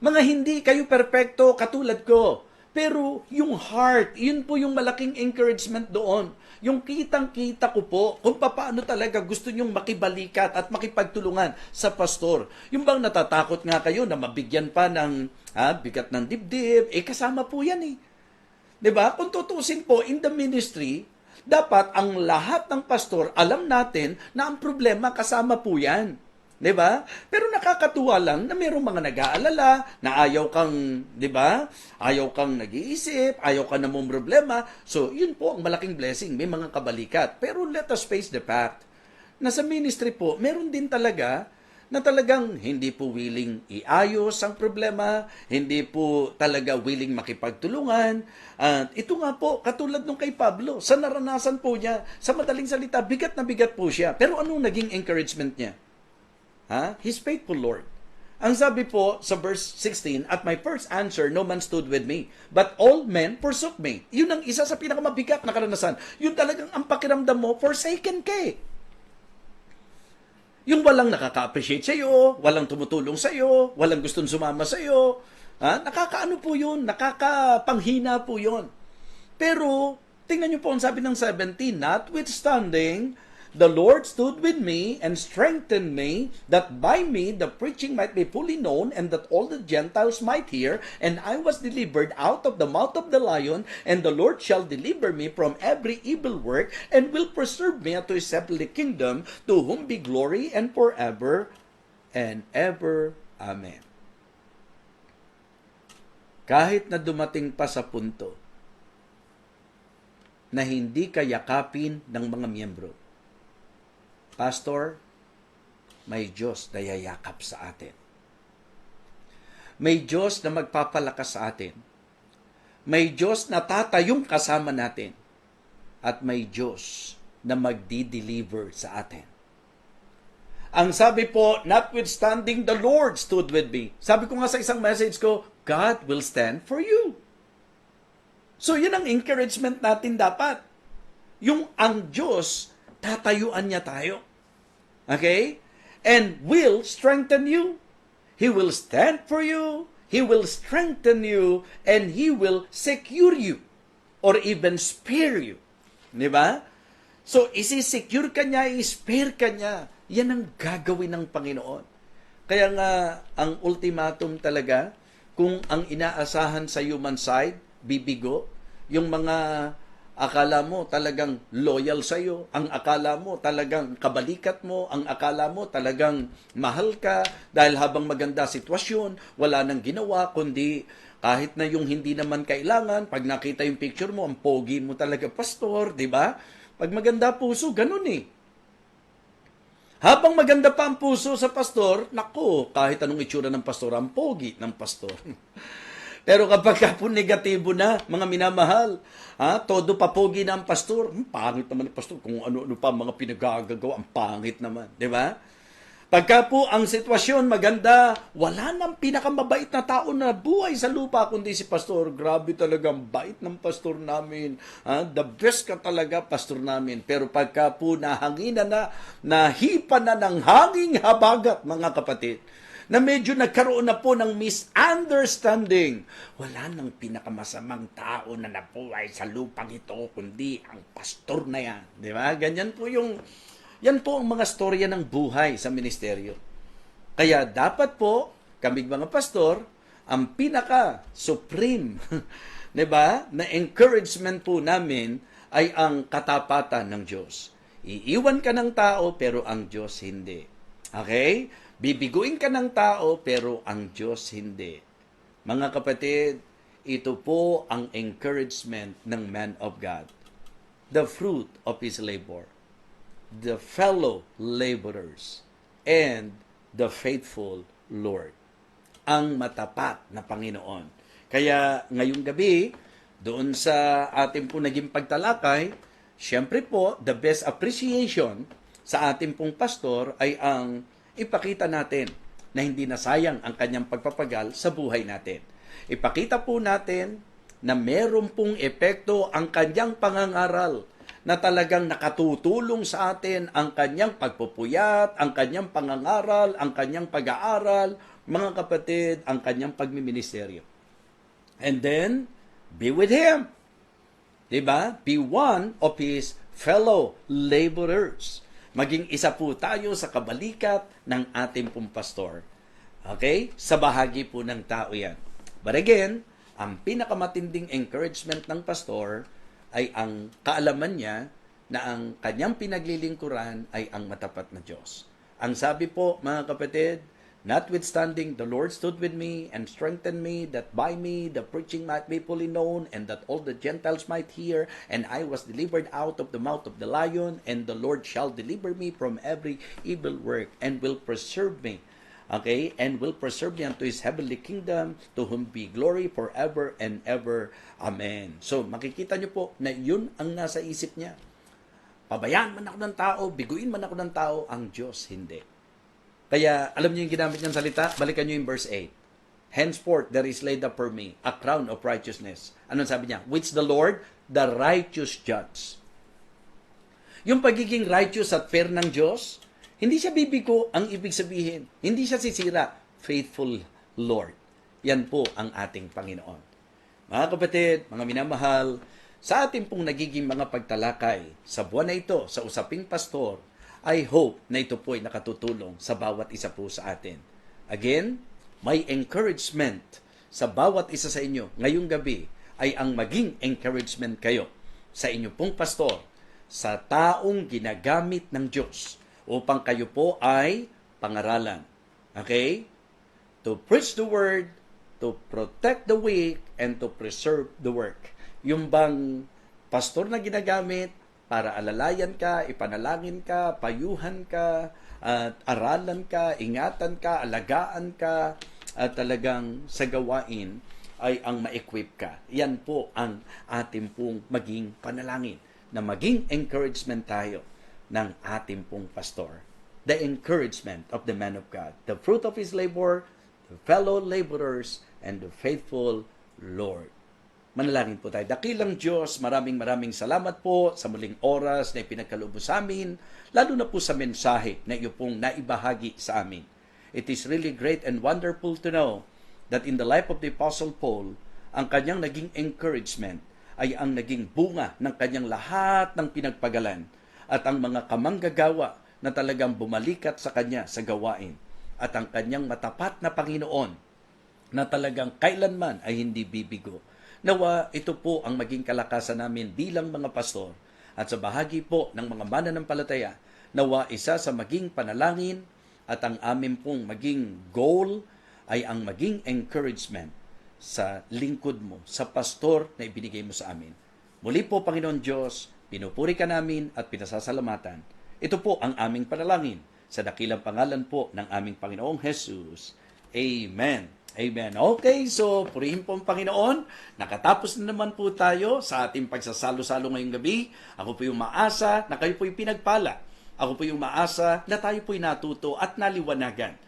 Mga hindi kayo perpekto katulad ko. Pero yung heart, yun po yung malaking encouragement doon. Yung kitang-kita ko po kung paano talaga gusto nyong makibalikat at makipagtulungan sa pastor. Yung bang natatakot nga kayo na mabigyan pa ng bigat ng dibdib, kasama po yan eh. 'Di ba? Kung tutusin po in the ministry, dapat ang lahat ng pastor alam natin na ang problema kasama po yan. 'Di ba? Pero nakakatuwa lang na mayroong mga nag-aalala na ayaw kang, 'di ba? Ayaw kang nag-iisip, ayaw ka na mong problema. So, yun po ang malaking blessing, may mga kabalikat. Pero let us face the fact na sa ministry po, meron din talaga na talagang hindi po willing iayos ang problema, hindi po talaga willing makipagtulungan. At ito nga po, katulad nung kay Pablo, sa naranasan po niya, sa madaling salita, bigat na bigat po siya. Pero anong naging encouragement niya? His faithful Lord. Ang sabi po sa verse 16, "At my first answer, no man stood with me, but all men forsook me." Yun ang isa sa pinakamabigat na karanasan. Yun talagang ang pakiramdam mo, forsaken ka eh. Yung walang nakaka-appreciate sa iyo, walang tumutulong sa iyo, walang gustong sumama sa iyo. Nakakaano po yun, nakakapanghina po yun. Pero, tingnan niyo po ang sabi ng 17, "Notwithstanding, the Lord stood with me and strengthened me, that by me the preaching might be fully known, and that all the Gentiles might hear. And I was delivered out of the mouth of the lion, and the Lord shall deliver me from every evil work, and will preserve me unto his heavenly kingdom, to whom be glory and forever and ever. Amen." Kahit na dumating pa sa punto na hindi ka yakapin ng mga miyembro, Pastor, may Diyos na yayakap sa atin. May Diyos na magpapalakas sa atin. May Diyos na tatayong kasama natin. At may Diyos na magdi-deliver sa atin. Ang sabi po, "Notwithstanding, the Lord stood with me." Sabi ko nga sa isang message ko, God will stand for you. So, yun ang encouragement natin dapat. Yung ang Diyos, tatayuan niya tayo. Okay? And will strengthen you. He will stand for you. He will strengthen you. And He will secure you. Or even spare you. Di ba? So, isi-secure ka niya, i-spare ka niya. Yan ang gagawin ng Panginoon. Kaya nga, ang ultimatum talaga, kung ang inaasahan sa human side, bibigo, yung mga akala mo talagang loyal sa iyo, ang akala mo talagang kabalikat mo, ang akala mo talagang mahal ka dahil habang maganda sitwasyon, wala nang ginawa kundi kahit na yung hindi naman kailangan, pag nakita yung picture mo, ang pogi mo talaga, pastor, di ba? Pag maganda puso, ganun eh. Habang maganda pa ang puso sa pastor, nako, kahit anong itsura ng pastor, ang pogi ng pastor. Pero kapag ka po negatibo na, mga minamahal, todo papogi na ang pastor, pangit naman ang pastor, kung ano-ano pa mga pinagagagawa, ang pangit naman, di ba? Pagka po ang sitwasyon maganda, wala nang pinakamabait na tao na buhay sa lupa kundi si pastor. Grabe talaga, ang bait ng pastor namin. The best ka talaga, pastor namin. Pero pagka po nahanginan na, nahipa na ng hanging habagat, mga kapatid, na medyo nagkaroon na po ng misunderstanding. Wala nang pinakamasamang tao na nabuhay sa lupang ito, kundi ang pastor na yan. Di ba? Ganyan po yan po ang mga storya ng buhay sa ministeryo. Kaya dapat po, kaming mga pastor, ang pinaka-supreme, di ba, na encouragement po namin ay ang katapatan ng Diyos. Iiwan ka ng tao, pero ang Diyos hindi. Okay? Bibiguin ka ng tao, pero ang Diyos hindi. Mga kapatid, ito po ang encouragement ng man of God. The fruit of his labor. The fellow laborers. And the faithful Lord. ang matapat na Panginoon. Kaya ngayong gabi, doon sa ating po naging pagtalakay, syempre po, the best appreciation sa ating pong pastor ay ang ipakita natin na hindi nasayang ang kanyang pagpapagal sa buhay natin. Ipakita po natin na meron pong epekto ang kanyang pangangaral, na talagang nakatutulong sa atin ang kanyang pagpupuyat, ang kanyang pangangaral, ang kanyang pag-aaral, mga kapatid, ang kanyang pagmiministeryo. And then, be with Him. Diba? Be one of His fellow laborers. Maging isa po tayo sa kabalikat ng ating pong pastor. Okay? Sa bahagi po ng tao yan. But again, ang pinakamatinding encouragement ng pastor ay ang kaalaman niya na ang kanyang pinaglilingkuran ay ang matapat na Diyos. Ang sabi po, mga kapatid, notwithstanding, the Lord stood with me and strengthened me, that by me the preaching might be fully known, and that all the Gentiles might hear, and I was delivered out of the mouth of the lion, and the Lord shall deliver me from every evil work, and will preserve me. Okay? And will preserve me unto His heavenly kingdom, to whom be glory forever and ever. Amen. So, makikita nyo po na yun ang nasa isip niya. Pabayaan man ako ng tao, biguin man ako ng tao, ang Diyos hindi. Kaya, alam niyo yung ginamit niyang salita? Balikan niyo yung verse 8. Henceforth, there is laid up for me a crown of righteousness. Anong sabi niya? Which the Lord, the righteous judge. Yung pagiging righteous at fair ng Diyos, hindi siya bibigo ang ibig sabihin. Hindi siya sisira. Faithful Lord. Yan po ang ating Panginoon. Mga kapatid, mga minamahal, sa ating pong nagiging mga pagtalakay sa buwan na ito, sa usaping pastor, I hope na ito po ay nakatutulong sa bawat isa po sa atin. Again, may encouragement sa bawat isa sa inyo ngayong gabi ay ang maging encouragement kayo sa inyo pong pastor, sa taong ginagamit ng Diyos upang kayo po ay pangaralan. Okay? To preach the word, to protect the weak, and to preserve the work. Yung bang pastor na ginagamit para alalayan ka, ipanalangin ka, payuhan ka, at aralan ka, ingatan ka, alagaan ka, at talagang sa gawain ay ang ma-equip ka. Yan po ang ating pong maging panalangin, na maging encouragement tayo ng ating pong pastor. The encouragement of the man of God, the fruit of his labor, the fellow laborers, and the faithful Lord. Manalangin po tayo. Dakilang Diyos, maraming salamat po sa muling oras na ipinagkaloob mo sa amin, lalo na po sa mensahe na iyo pong naibahagi sa amin. It is really great and wonderful to know that in the life of the Apostle Paul, ang kanyang naging encouragement ay ang naging bunga ng kanyang lahat ng pinagpagalan at ang mga kamanggagawa na talagang bumalikat sa kanya sa gawain at ang kanyang matapat na Panginoon na talagang kailanman ay hindi bibigo. Nawa ito po ang maging kalakasan namin bilang mga pastor at sa bahagi po ng mga mananampalataya, nawa isa sa maging panalangin at ang amin pong maging goal ay ang maging encouragement sa lingkod mo, sa pastor na ibinigay mo sa amin. Muli po, Panginoon Diyos, pinupuri ka namin at pinasasalamatan. Ito po ang aming panalangin sa dakilang pangalan po ng aming Panginoong Jesus. Amen. Amen. Okay, so purihin po ang Panginoon. Nakatapos na naman po tayo sa ating pagsasalo-salo ngayong gabi. Ako po yung maasa na kayo po yung pinagpala. Ako po yung maasa na tayo po yung natuto at naliwanagan.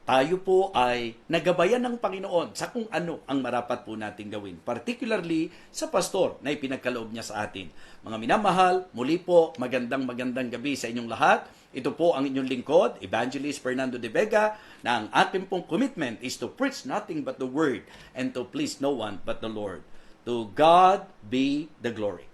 Tayo po ay nagabayan ng Panginoon sa kung ano ang marapat po nating gawin. Particularly sa pastor na ipinagkaloob niya sa atin. Mga minamahal, muli po magandang gabi sa inyong lahat. Ito po ang inyong lingkod, Evangelist Fernando de Vega, na ang ating pong commitment is to preach nothing but the word and to please no one but the Lord. To God be the glory.